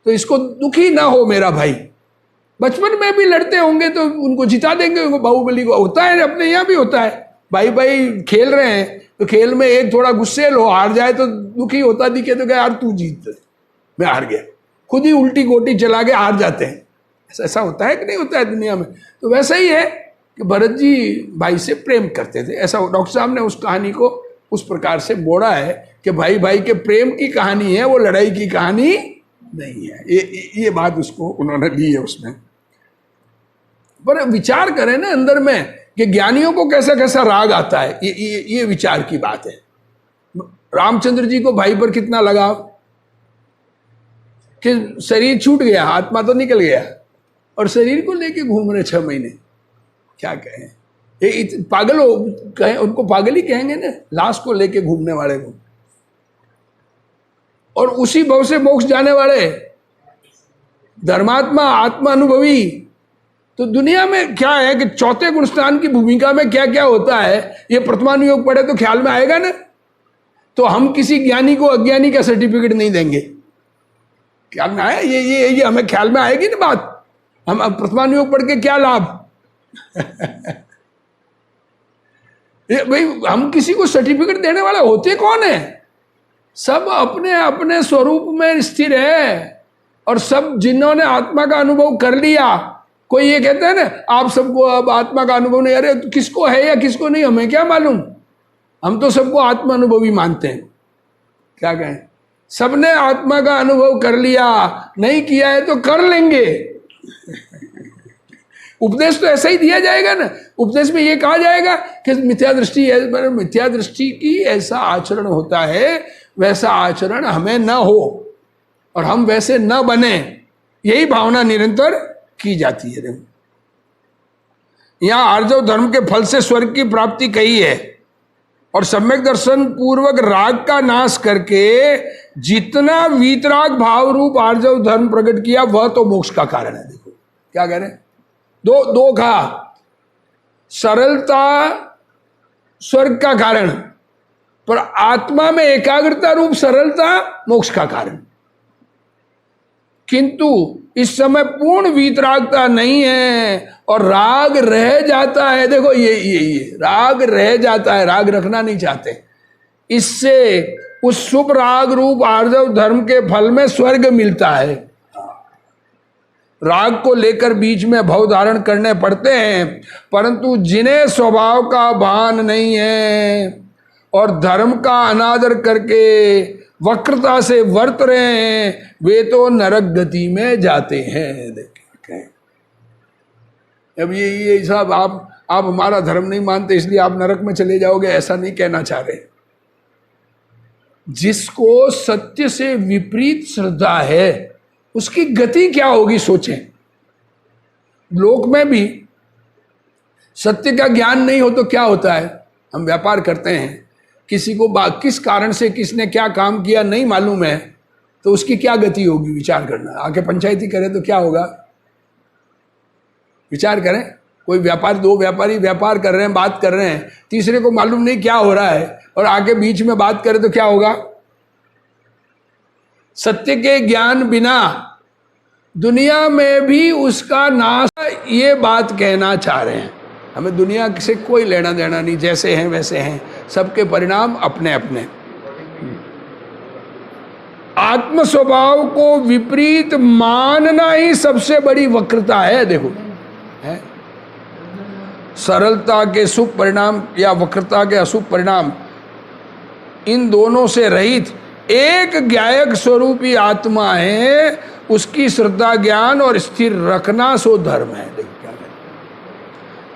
तो इसको दुखी ना हो मेरा भाई। बचपन में भी लड़ते होंगे तो उनको जिता देंगे, बाहुबली को होता है, अपने यहाँ भी होता है। भाई खेल रहे हैं तो खेल में एक थोड़ा गुस्से लो, हार जाए तो दुखी होता दिखे तो क्या यार तू जीत, मैं हार गया, खुद ही उल्टी गोटी चला के हार जाते हैं। ऐसा होता है कि नहीं होता है दुनिया में? तो वैसा ही है कि भरत जी भाई से प्रेम करते थे। ऐसा डॉक्टर साहब ने उस कहानी को उस प्रकार से मोड़ा है कि भाई के प्रेम की कहानी है, वो लड़ाई की कहानी नहीं है। ये बात उसको उन्होंने ली है उसमें। पर विचार करें ना अंदर में कि ज्ञानियों को कैसा कैसा राग आता है, ये विचार की बात है। रामचंद्र जी को भाई पर कितना लगाव कि शरीर छूट गया, आत्मा तो निकल गया और शरीर को लेके घूम रहे 6 महीने। क्या कहें, ये पागल हो कहें, उनको पागल ही कहेंगे ना, लाश को लेके घूमने वाले को। और उसी भव से मोक्ष जाने वाले धर्मात्मा, आत्मा अनुभवी। तो दुनिया में क्या है कि चौथे गुणस्थान की भूमिका में क्या क्या होता है, ये प्रथमानुयोग पढ़े तो ख्याल में आएगा ना। तो हम किसी ज्ञानी को अज्ञानी का सर्टिफिकेट नहीं देंगे, ख्याल में आया? ये हमें ख्याल में आएगी ना बात। हम प्रथमानुयोग पढ़ के क्या लाभ? भाई हम किसी को सर्टिफिकेट देने वाला होते कौन है? सब अपने अपने स्वरूप में स्थिर है और सब जिन्होंने आत्मा का अनुभव कर लिया। कोई ये कहता है ना आप सबको अब आत्मा का अनुभव नहीं, अरे किसको है या किसको नहीं हमें क्या मालूम, हम तो सबको आत्मा अनुभवी मानते हैं। क्या कहें, सबने आत्मा का अनुभव कर लिया, नहीं किया है तो कर लेंगे। उपदेश तो ऐसा ही दिया जाएगा ना। उपदेश में ये कहा जाएगा कि मिथ्या दृष्टि है, मिथ्या दृष्टि की ऐसा आचरण होता है, वैसा आचरण हमें न हो और हम वैसे न बने, यही भावना निरंतर की जाती है। यहां आर्जव धर्म के फल से स्वर्ग की प्राप्ति कही है और सम्यक दर्शन पूर्वक राग का नाश करके जितना वीतराग भाव रूप आर्जव धर्म प्रकट किया वह तो मोक्ष का कारण है। देखो क्या कह रहे हैं, दो कहा, सरलता स्वर्ग का कारण, पर आत्मा में एकाग्रता रूप सरलता मोक्ष का कारण। किंतु इस समय पूर्ण वीतरागता नहीं है और राग रह जाता है। देखो ये राग रह जाता है, राग रखना नहीं चाहते। इससे उस शुभ राग रूप आर्जव धर्म के फल में स्वर्ग मिलता है। राग को लेकर बीच में भव धारण करने पड़ते हैं, परंतु जिन्हें स्वभाव का भान नहीं है और धर्म का अनादर करके वक्रता से वर्त रहे हैं, वे तो नरक गति में जाते हैं। देखिए अब ये सब आप आप हमारा धर्म नहीं मानते इसलिए आप नरक में चले जाओगे, ऐसा नहीं कहना चाह रहे। जिसको सत्य से विपरीत श्रद्धा है उसकी गति क्या होगी सोचें। लोक में भी सत्य का ज्ञान नहीं हो तो क्या होता है, हम व्यापार करते हैं, किसी को किस कारण से किसने क्या काम किया नहीं मालूम है तो उसकी क्या गति होगी, विचार करना। आके पंचायती करें तो क्या होगा, विचार करें। कोई व्यापार, दो व्यापारी व्यापार कर रहे हैं, बात कर रहे हैं, तीसरे को मालूम नहीं क्या हो रहा है और आके बीच में बात करें तो क्या होगा। सत्य के ज्ञान बिना दुनिया में भी उसका नाश, ये बात कहना चाह रहे हैं। हमें दुनिया से कोई लेना देना नहीं, जैसे हैं वैसे हैं, सबके परिणाम अपने अपने। आत्म स्वभाव को विपरीत मानना ही सबसे बड़ी वक्रता है। देखो है सरलता के शुभ परिणाम या वक्रता के अशुभ परिणाम, इन दोनों से रहित एक ज्ञायक स्वरूपी आत्मा है, उसकी श्रद्धा ज्ञान और स्थिर रखना सो धर्म है। देखो क्या है,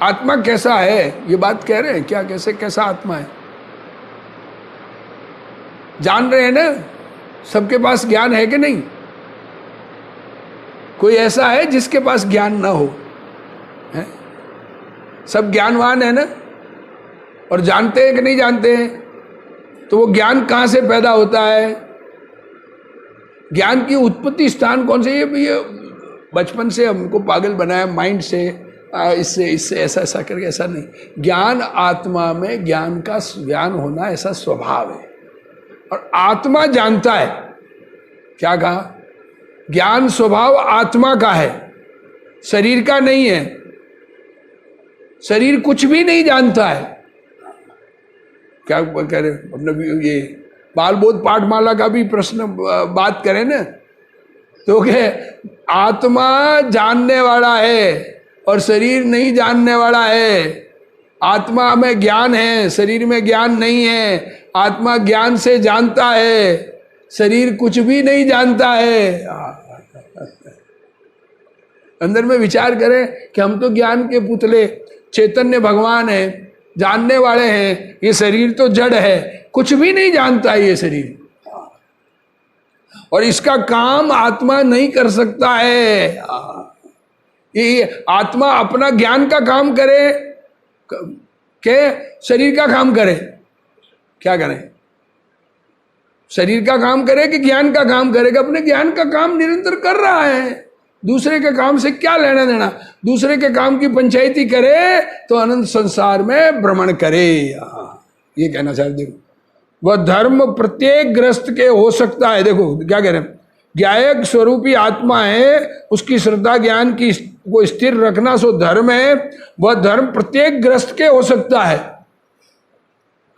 आत्मा कैसा है ये बात कह रहे हैं क्या, कैसा आत्मा है जान रहे हैं ना। सबके पास ज्ञान है कि नहीं, कोई ऐसा है जिसके पास ज्ञान ना हो, है? सब ज्ञानवान है ना, और जानते हैं कि नहीं जानते हैं। तो वो ज्ञान कहाँ से पैदा होता है, ज्ञान की उत्पत्ति स्थान कौन से। ये बचपन से हमको पागल बनाया माइंड से, इससे ऐसा करके, ऐसा नहीं। ज्ञान आत्मा में ज्ञान का ज्ञान होना ऐसा स्वभाव है, और आत्मा जानता है। क्या कहा, ज्ञान स्वभाव आत्मा का है, शरीर का नहीं है। शरीर कुछ भी नहीं जानता है। क्या कह रहे अपने ये बाल बोध पाठमाला का भी प्रश्न बात करें ना, तो क्या आत्मा जानने वाला है और शरीर नहीं जानने वाला है। आत्मा में ज्ञान है, शरीर में ज्ञान नहीं है। आत्मा ज्ञान से जानता है, शरीर कुछ भी नहीं जानता है। अंदर में विचार करें कि हम तो ज्ञान के पुतले, चैतन्य भगवान है, जानने वाले हैं, ये शरीर तो जड़ है, कुछ भी नहीं जानता है ये शरीर, और इसका काम आत्मा नहीं कर सकता है। ये आत्मा अपना ज्ञान का काम करे के शरीर का काम करे, क्या करें, शरीर का काम करे कि ज्ञान का काम करेगा। अपने ज्ञान का काम निरंतर कर रहा है, दूसरे के काम से क्या लेना देना। दूसरे के काम की पंचायती करे तो अनंत संसार में भ्रमण करे, ये कहना चाहते। देखो वह धर्म प्रत्येक ग्रस्त के हो सकता है। देखो क्या कह रहे हैं, ज्ञायक स्वरूपी आत्मा है, उसकी श्रद्धा ज्ञान की को स्थिर रखना सो धर्म है। वह धर्म प्रत्येक ग्रस्त के हो सकता है।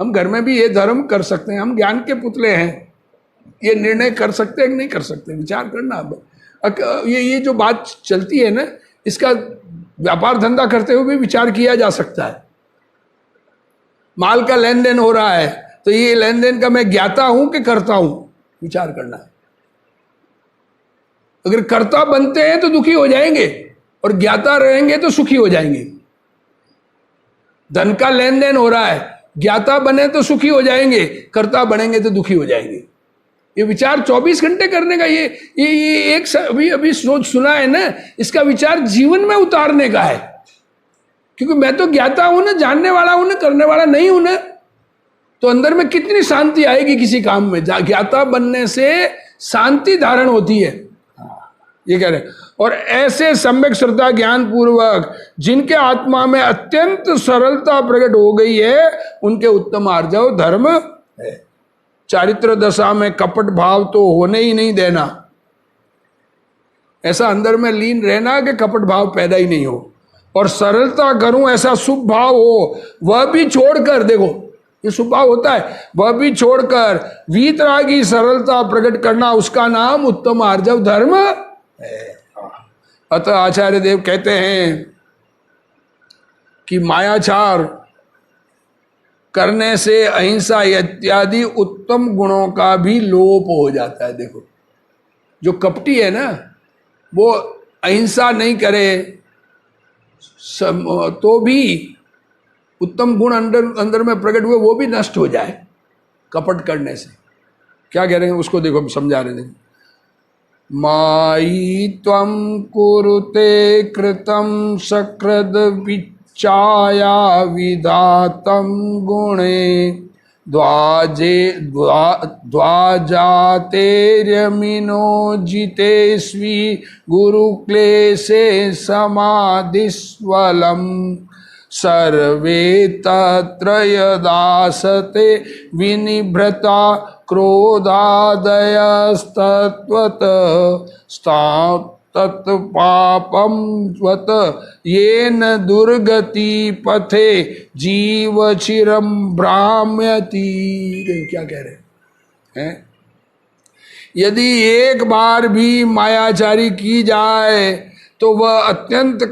हम घर में भी ये धर्म कर सकते हैं, हम ज्ञान के पुतले हैं, ये निर्णय कर सकते हैं कि नहीं कर सकते, विचार करना। अब ये जो बात चलती है ना, इसका व्यापार धंधा करते हुए भी विचार किया जा सकता है। माल का लेन देन हो रहा है तो ये लेन देन का मैं ज्ञाता हूं कि करता हूं, विचार करना है। अगर कर्ता बनते हैं तो दुखी हो जाएंगे और ज्ञाता रहेंगे तो सुखी हो जाएंगे। धन का लेन देन हो रहा है, ज्ञाता बने तो सुखी हो जाएंगे, कर्ता बनेंगे तो दुखी हो जाएंगे। ये विचार 24 घंटे करने का, ये एक अभी सोच सुना है ना, इसका विचार जीवन में उतारने का है। क्योंकि मैं तो ज्ञाता हूं ना, जानने वाला हूं ना, करने वाला नहीं हूं ना, तो अंदर में कितनी शांति आएगी किसी काम में। ज्ञाता बनने से शांति धारण होती है, ये कह रहे हैं। और ऐसे सम्यक श्रद्धा ज्ञान पूर्वक जिनके आत्मा में अत्यंत सरलता प्रकट हो गई है, उनके उत्तम आर्जव धर्म है। चारित्र दशा में कपट भाव तो होने ही नहीं देना, ऐसा अंदर में लीन रहना कि कपट भाव पैदा ही नहीं हो। और सरलता करूं ऐसा शुभ भाव हो, वह भी छोड़कर, देखो ये शुभ भाव होता है, वह भी छोड़कर वीतरागी सरलता प्रकट करना, उसका नाम उत्तम आर्जव धर्म है। अतः आचार्य देव कहते हैं कि मायाचार करने से अहिंसा इत्यादि उत्तम गुणों का भी लोप हो जाता है। देखो जो कपटी है ना, वो अहिंसा नहीं करे तो भी उत्तम गुण अंदर अंदर में प्रकट हुए वो भी नष्ट हो जाए कपट करने से। क्या कह रहे हैं उसको देखो, समझा रहे हैं। मायि त्वं कुरुते कृतं सकृद विच्चाया विधातं गुणे द्वाजातेर्यमिनो जितेष्वि गुरुक्लेशे समाधिस्वलम् सर्वे तत्र यदासते विनिभृता क्रोधादयस्तत्वत तत्पापं त्वत येन दुर्गति पथे जीवचिरं भ्राम्यति। क्या कह रहे हैं? यदि एक बार भी मायाचारी की जाए तो वह अत्यंत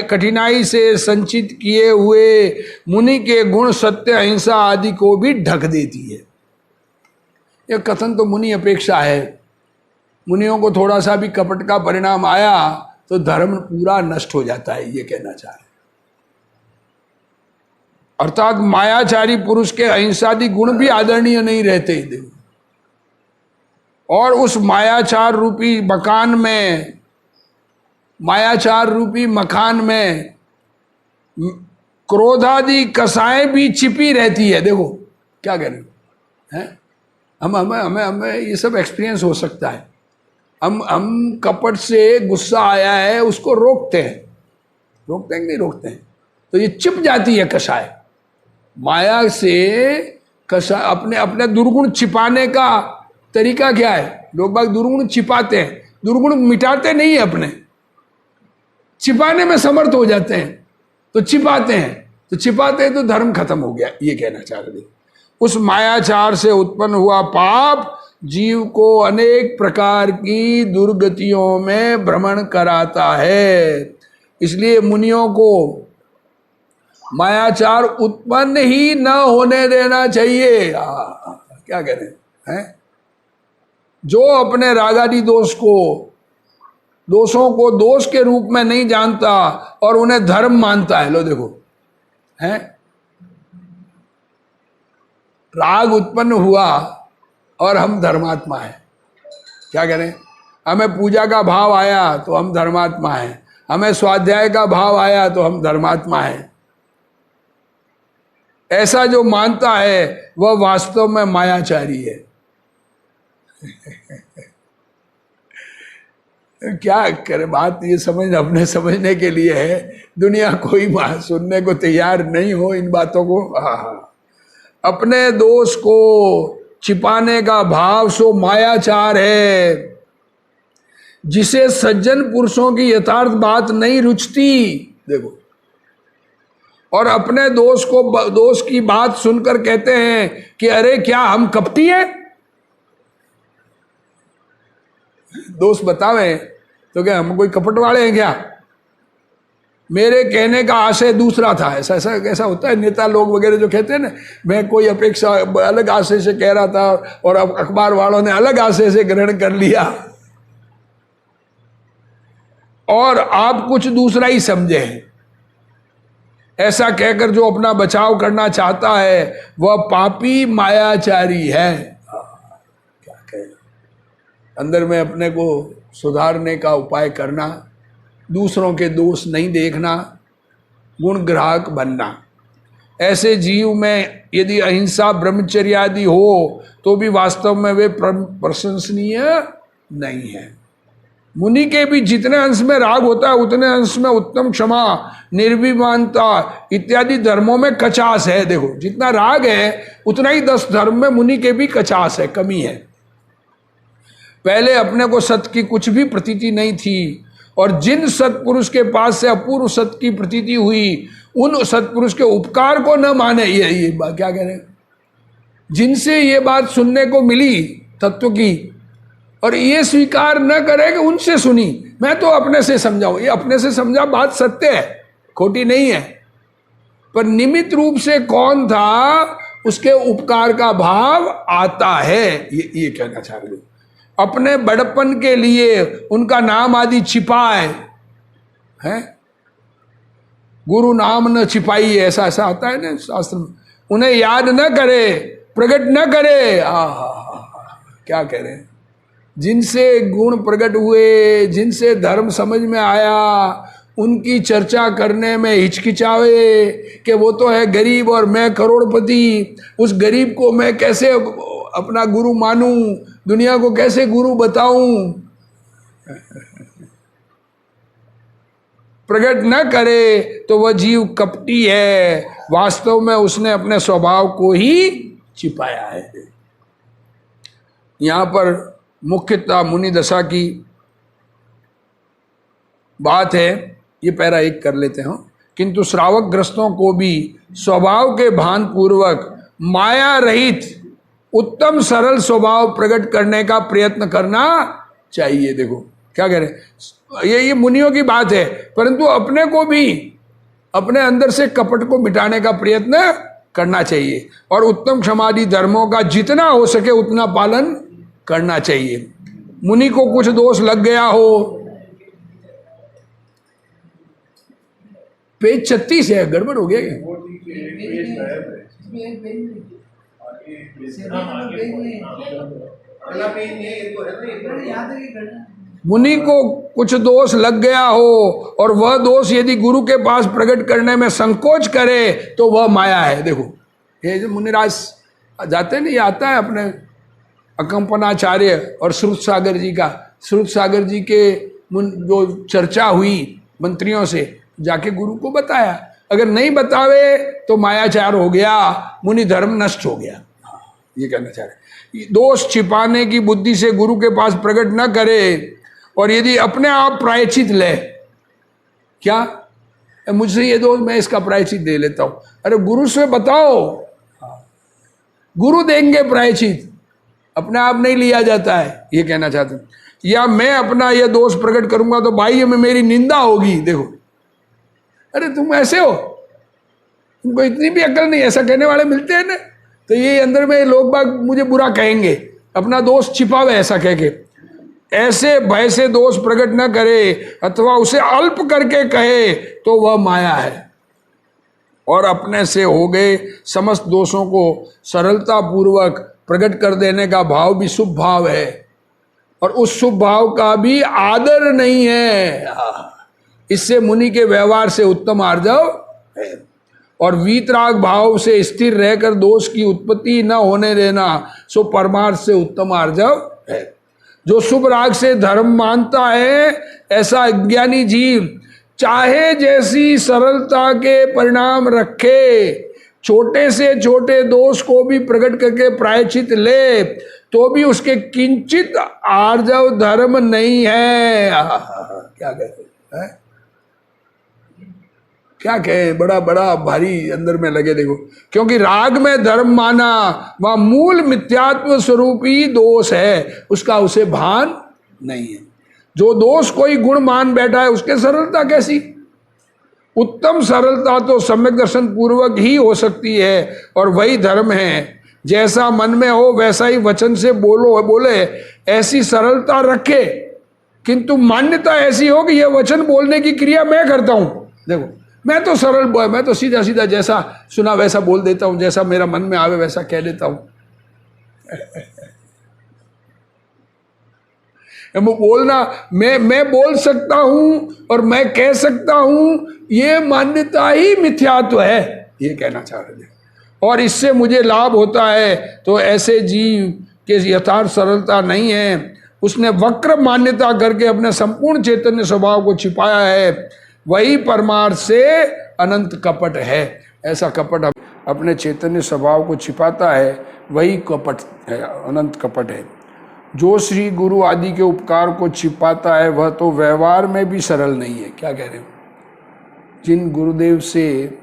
कठिनाई से संचित किए हुए मुनि के गुण, सत्य, अहिंसा आदि को भी ढक देती है। यह कथन तो मुनि अपेक्षा है। मुनियों को थोड़ा सा भी कपट का परिणाम आया तो धर्म पूरा नष्ट हो जाता है, ये कहना चाह रहे। अर्थात मायाचारी पुरुष के अहिंसादि गुण भी आदरणीय नहीं रहते। और उस मायाचार रूपी मकान में क्रोधादि कसाएं भी छिपी रहती है। देखो क्या करें हैं, हमें ये सब एक्सपीरियंस हो सकता है। हम कपट से गुस्सा आया है उसको रोकते हैं कि नहीं रोकते हैं, तो ये छिप जाती है कसाय। माया से कसा अपने दुर्गुण छिपाने का तरीका क्या है? लोग बाग दुर्गुण छिपाते हैं, दुर्गुण मिटाते नहीं है, अपने छिपाने में समर्थ हो जाते हैं तो छिपाते हैं तो धर्म खत्म हो गया, ये कहना चाह रहे। उस मायाचार से उत्पन्न हुआ पाप जीव को अनेक प्रकार की दुर्गतियों में भ्रमण कराता है। इसलिए मुनियों को मायाचार उत्पन्न ही न होने देना चाहिए। क्या कह रहे हैं? जो अपने रागादि दोषों को दोष के रूप में नहीं जानता और उन्हें धर्म मानता है। लो देखो हैं, राग उत्पन्न हुआ और हम धर्मात्मा हैं। क्या करें? हमें पूजा का भाव आया तो हम धर्मात्मा हैं, हमें स्वाध्याय का भाव आया तो हम धर्मात्मा हैं। ऐसा जो मानता है वह वास्तव में मायाचारी है। क्या करे, बात ये अपने समझने के लिए है। दुनिया कोई बात सुनने को तैयार नहीं हो इन बातों को। अपने दोष को छिपाने का भाव सो मायाचार है, जिसे सज्जन पुरुषों की यथार्थ बात नहीं रुचती। देखो, और अपने दोष की बात सुनकर कहते हैं कि अरे क्या हम कपटी हैं? दोष बतावे तो क्या हम कोई कपट वाले हैं क्या? मेरे कहने का आशय दूसरा था। ऐसा होता है। नेता लोग वगैरह जो कहते हैं ना, मैं कोई अपेक्षा अलग आशय से कह रहा था और अब अखबार वालों ने अलग आशय से ग्रहण कर लिया और आप कुछ दूसरा ही समझे हैं। ऐसा कहकर जो अपना बचाव करना चाहता है वह पापी मायाचारी है। क्या कहें? अंदर में अपने को सुधारने का उपाय करना, दूसरों के दोष नहीं देखना, गुण ग्राहक बनना। ऐसे जीव में यदि अहिंसा ब्रह्मचर्य आदि हो तो भी वास्तव में वे प्रशंसनीय नहीं है। मुनि के भी जितने अंश में राग होता है उतने अंश में उत्तम क्षमा, निर्विमानता इत्यादि धर्मों में कचास है। देखो, जितना राग है उतना ही 10 धर्म में मुनि के भी कचास है, कमी है। पहले अपने को सत्य की कुछ भी प्रतीति नहीं थी और जिन सत्पुरुष के पास से अपूर्व सत्य की प्रतीति हुई उन सत्पुरुष के उपकार को न माने। ये बात क्या कह रहे हैं? जिनसे ये बात सुनने को मिली तत्व की और ये स्वीकार न करे कि उनसे सुनी, मैं तो अपने से समझाऊं। ये अपने से समझा बात सत्य है, खोटी नहीं है, पर निमित्त रूप से कौन था उसके उपकार का भाव आता है, ये कहना चाह रहे। अपने बड़पन के लिए उनका नाम आदि छिपाए हैं गुरु नाम न छिपाई, ऐसा ऐसा आता है ना शास्त्र में। उन्हें याद न करे, प्रकट न करे। क्या कह रहे हैं, जिनसे गुण प्रकट हुए, जिनसे धर्म समझ में आया, उनकी चर्चा करने में हिचकिचावे कि वो तो है गरीब और मैं करोड़पति, उस गरीब को मैं कैसे अपना गुरु मानूं, दुनिया को कैसे गुरु बताऊं। प्रकट न करे तो वह जीव कपटी है, वास्तव में उसने अपने स्वभाव को ही छिपाया है। यहां पर मुख्यतः मुनि दशा की बात है, ये पैरा 1 कर लेते हैं। किंतु श्रावक ग्रस्तों को भी स्वभाव के भान पूर्वक माया रहित उत्तम सरल स्वभाव प्रकट करने का प्रयत्न करना चाहिए। देखो क्या कह रहे हैं, ये मुनियों की बात है, परंतु अपने को भी अपने अंदर से कपट को मिटाने का प्रयत्न करना चाहिए और उत्तम क्षमादि धर्मों का जितना हो सके उतना पालन करना चाहिए। मुनि को कुछ दोष लग गया हो, पेज 36 है, गड़बड़ हो गया क्या? मुनि को कुछ दोष लग गया हो और वह दोष यदि गुरु के पास प्रकट करने में संकोच करे तो वह माया है। देखो ये जो मुनिराज जाते नहीं, आता है अपने अकंपनाचार्य और श्रुत सागर जी का, श्रुत सागर जी के जो चर्चा हुई मंत्रियों से, जाके गुरु को बताया। अगर नहीं बतावे तो मायाचार हो गया, मुनि धर्म नष्ट हो गया। ये कहना चाह रहे, दोष छिपाने की बुद्धि से गुरु के पास प्रकट न करे और यदि अपने आप प्रायश्चित ले, क्या मुझसे ये दोष, मैं इसका प्रायश्चित दे लेता हूं, अरे गुरु से बताओ, गुरु देंगे प्रायश्चित, अपने आप नहीं लिया जाता है, ये कहना चाहते हैं। या मैं अपना यह दोष प्रकट करूंगा तो बाह्य में मेरी निंदा होगी। देखो अरे तुम ऐसे हो, तुमको इतनी भी अकल नहीं, ऐसा कहने वाले मिलते हैं ना, तो ये अंदर में लोग बाग मुझे बुरा कहेंगे, अपना दोष छिपावे ऐसा कह के। ऐसे भय से दोष प्रकट न करे अथवा उसे अल्प करके कहे तो वह माया है और अपने से हो गए समस्त दोषों को सरलता पूर्वक प्रकट कर देने का भाव भी शुभ भाव है और उस शुभ भाव का भी आदर नहीं है। इससे मुनि के व्यवहार से उत्तम आर्जव है और वीतराग भाव से स्थिर रहकर दोष की उत्पत्ति न होने देना सो परमार्थ से उत्तम आर्जव है। जो शुभ राग से धर्म मानता है ऐसा अज्ञानी जीव चाहे जैसी सरलता के परिणाम रखे, छोटे से छोटे दोष को भी प्रकट करके प्रायश्चित ले तो भी उसके किंचित आर्जव धर्म नहीं है। क्या कहते हैं, क्या कहे, बड़ा बड़ा भारी अंदर में लगे। देखो क्योंकि राग में धर्म माना वह मूल मिथ्यात्व स्वरूपी दोष है, उसका उसे भान नहीं है। जो दोष कोई गुण मान बैठा है उसके सरलता कैसी, उत्तम सरलता तो सम्यक दर्शन पूर्वक ही हो सकती है और वही धर्म है। जैसा मन में हो वैसा ही वचन से बोले ऐसी सरलता रखे, किंतु मान्यता ऐसी हो कि यह वचन बोलने की क्रिया मैं करता हूं। देखो मैं तो सरल बॉय, मैं तो सीधा सीधा जैसा सुना वैसा बोल देता हूं, जैसा मेरा मन में आवे वैसा कह देता हूं। बोलना मैं बोल सकता हूं और मैं कह सकता हूं, ये मान्यता ही मिथ्यात्व है, ये कहना चाह रहे थे। और इससे मुझे लाभ होता है तो ऐसे जीव के यथार्थ सरलता नहीं है, उसने वक्र मान्यता करके अपने संपूर्ण चैतन्य स्वभाव को छिपाया है, वही परमार्थ से अनंत कपट है। ऐसा कपट अपने चैतन्य स्वभाव को छिपाता है, वही कपट है, अनंत कपट है। जो श्री गुरु आदि के उपकार को छिपाता है वह तो व्यवहार में भी सरल नहीं है। क्या कह रहे हो, जिन गुरुदेव से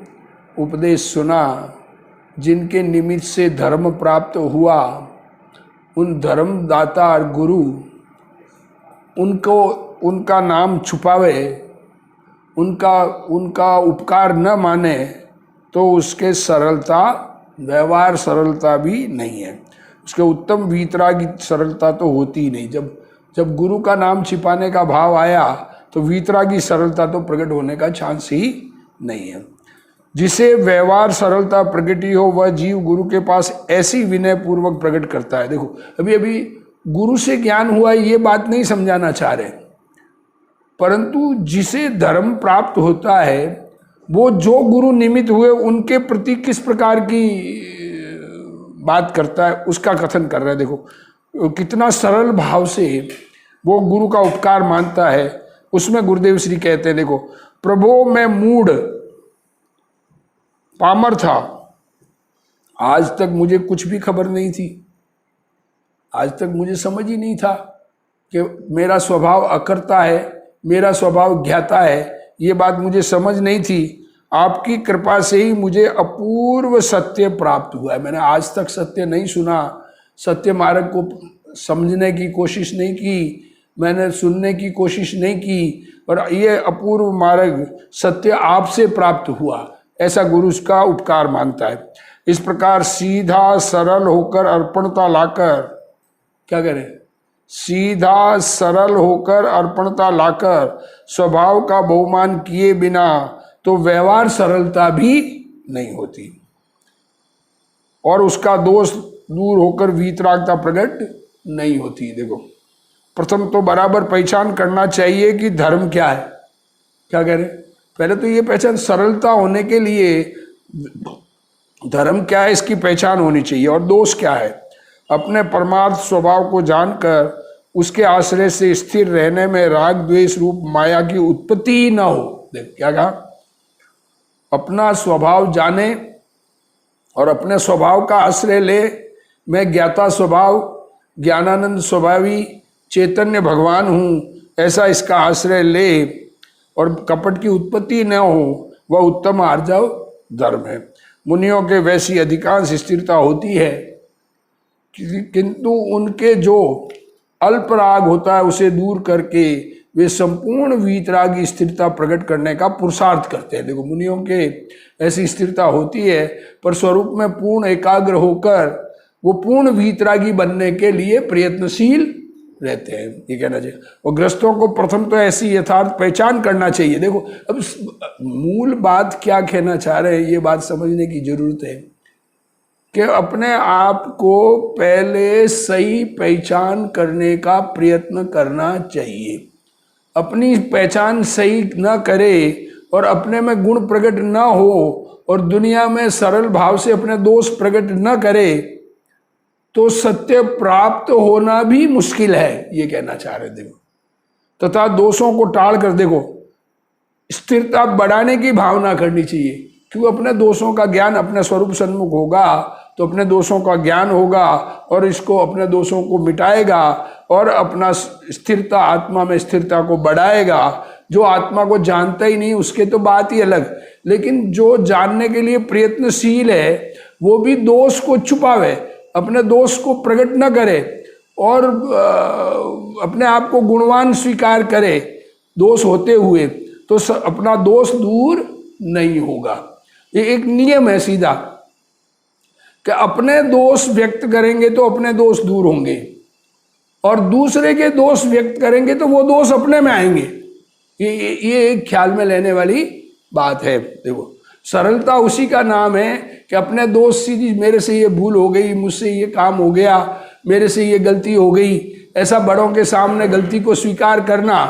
उपदेश सुना, जिनके निमित्त से धर्म प्राप्त हुआ, उन धर्मदाता और गुरु उनको उनका नाम छुपावे, उनका उपकार न माने तो उसके सरलता, व्यवहार सरलता भी नहीं है, उसके उत्तम वीतरागी सरलता तो होती ही नहीं। जब गुरु का नाम छिपाने का भाव आया तो वीतरागी सरलता तो प्रकट होने का चांस ही नहीं है। जिसे व्यवहार सरलता प्रगति हो वह जीव गुरु के पास ऐसी विनय पूर्वक प्रकट करता है। देखो अभी अभी गुरु से ज्ञान हुआ ये बात नहीं समझाना चाह रहे, परंतु जिसे धर्म प्राप्त होता है वो जो गुरु निमित्त हुए उनके प्रति किस प्रकार की बात करता है उसका कथन कर रहा है। देखो कितना सरल भाव से वो गुरु का उपकार मानता है। उसमें गुरुदेव श्री कहते हैं, देखो प्रभो मैं मूढ़ पामर था, आज तक मुझे कुछ भी खबर नहीं थी, आज तक मुझे समझ ही नहीं था कि मेरा स्वभाव अकर्ता है, मेरा स्वभाव ज्ञाता है, ये बात मुझे समझ नहीं थी। आपकी कृपा से ही मुझे अपूर्व सत्य प्राप्त हुआ है। मैंने आज तक सत्य नहीं सुना, सत्य मार्ग को समझने की कोशिश नहीं की, मैंने सुनने की कोशिश नहीं की, और ये अपूर्व मार्ग सत्य आपसे प्राप्त हुआ, ऐसा गुरु का उपकार मानता है। इस प्रकार सीधा सरल होकर अर्पणता लाकर, क्या करें, सीधा सरल होकर अर्पणता लाकर स्वभाव का बहुमान किए बिना तो व्यवहार सरलता भी नहीं होती, और उसका दोष दूर होकर वीतरागता प्रकट नहीं होती। देखो प्रथम तो बराबर पहचान करना चाहिए कि धर्म क्या है। क्या कह रहे, पहले तो ये पहचान, सरलता होने के लिए धर्म क्या है इसकी पहचान होनी चाहिए, और दोष क्या है। अपने परमार्थ स्वभाव को जानकर उसके आश्रय से स्थिर रहने में राग द्वेष रूप माया की उत्पत्ति न हो। देख क्या कहा, अपना स्वभाव जाने और अपने स्वभाव का आश्रय ले। मैं ज्ञाता स्वभाव, ज्ञानानंद स्वभावी चैतन्य भगवान हूँ, ऐसा इसका आश्रय ले, और कपट की उत्पत्ति न हो, वह उत्तम आर्जव धर्म है। मुनियों के वैसी अधिकांश स्थिरता होती है, किंतु उनके जो अल्प राग होता है उसे दूर करके वे संपूर्ण वीतरागी स्थिरता प्रकट करने का पुरुषार्थ करते हैं। देखो मुनियों के ऐसी स्थिरता होती है, पर स्वरूप में पूर्ण एकाग्र होकर वो पूर्ण वीतरागी बनने के लिए प्रयत्नशील रहते हैं, ये कहना चाहिए। और गृहस्थों को प्रथम तो ऐसी यथार्थ पहचान करना चाहिए। देखो अब मूल बात क्या कहना चाह रहे हैं, ये बात समझने की जरूरत है कि अपने आप को पहले सही पहचान करने का प्रयत्न करना चाहिए। अपनी पहचान सही न करे और अपने में गुण प्रकट न हो और दुनिया में सरल भाव से अपने दोष प्रकट न करे तो सत्य प्राप्त होना भी मुश्किल है, ये कहना चाह रहे। देखो तथा दोषों को टाल कर देखो स्थिरता बढ़ाने की भावना करनी चाहिए, क्योंकि अपने दोषों का ज्ञान अपने स्वरूप सन्मुख होगा तो अपने दोषों का ज्ञान होगा और इसको अपने दोषों को मिटाएगा और अपना स्थिरता, आत्मा में स्थिरता को बढ़ाएगा। जो आत्मा को जानता ही नहीं उसके तो बात ही अलग, लेकिन जो जानने के लिए प्रयत्नशील है वो भी दोष को छुपावे, अपने दोष को प्रकट न करे और अपने आप को गुणवान स्वीकार करे दोष होते हुए, तो अपना दोष दूर नहीं होगा। ये एक नियम है सीधा कि अपने दोष व्यक्त करेंगे तो अपने दोष दूर होंगे और दूसरे के दोष व्यक्त करेंगे तो वो दोष अपने में आएंगे। ये एक ख्याल में लेने वाली बात है। देखो सरलता उसी का नाम है कि अपने दोष सीधी, मेरे से ये भूल हो गई, मुझसे ये काम हो गया, मेरे से ये गलती हो गई, ऐसा बड़ों के सामने गलती को स्वीकार करना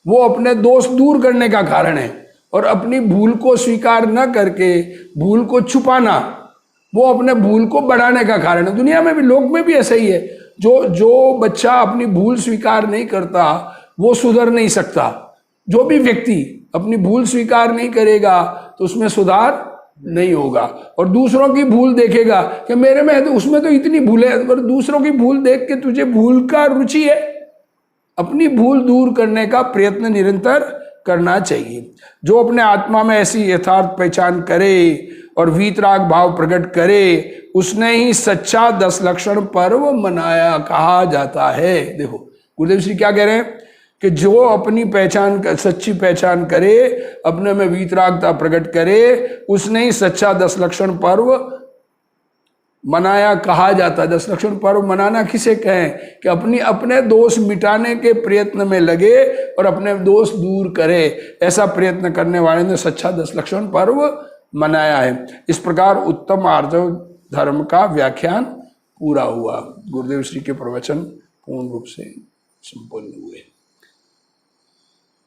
वो अपने दोष दूर करने का कारण है। और अपनी भूल को स्वीकार न करके भूल को छुपाना वो अपने भूल को बढ़ाने का कारण है। दुनिया में भी, लोग में भी ऐसा ही है। जो बच्चा अपनी भूल स्वीकार नहीं करता वो सुधर नहीं सकता। जो भी व्यक्ति अपनी भूल स्वीकार नहीं करेगा तो उसमें सुधार नहीं होगा। और दूसरों की भूल देखेगा कि मेरे में है तो उसमें तो इतनी भूल है, पर दूसरों की भूल देख के तुझे भूल का रुचि है। अपनी भूल दूर करने का प्रयत्न निरंतर करना चाहिए। जो अपने आत्मा में ऐसी यथार्थ पहचान करे और वीतराग भाव प्रकट करे उसने ही सच्चा 10 लक्षण पर्व मनाया कहा जाता है। देखो गुरुदेव श्री क्या कह रहे हैं कि जो अपनी पहचान, सच्ची पहचान करे, अपने में वीतरागता प्रकट करे, उसने ही सच्चा 10 लक्षण पर्व मनाया कहा जाता है। 10 लक्षण पर्व मनाना किसे कहें कि अपने दोष मिटाने के प्रयत्न में लगे और अपने दोष दूर करे, ऐसा प्रयत्न करने वाले ने सच्चा 10 लक्षण पर्व मनाया है। इस प्रकार उत्तम आर्जव धर्म का व्याख्यान पूरा हुआ। गुरुदेव श्री के प्रवचन पूर्ण रूप से संपन्न हुए।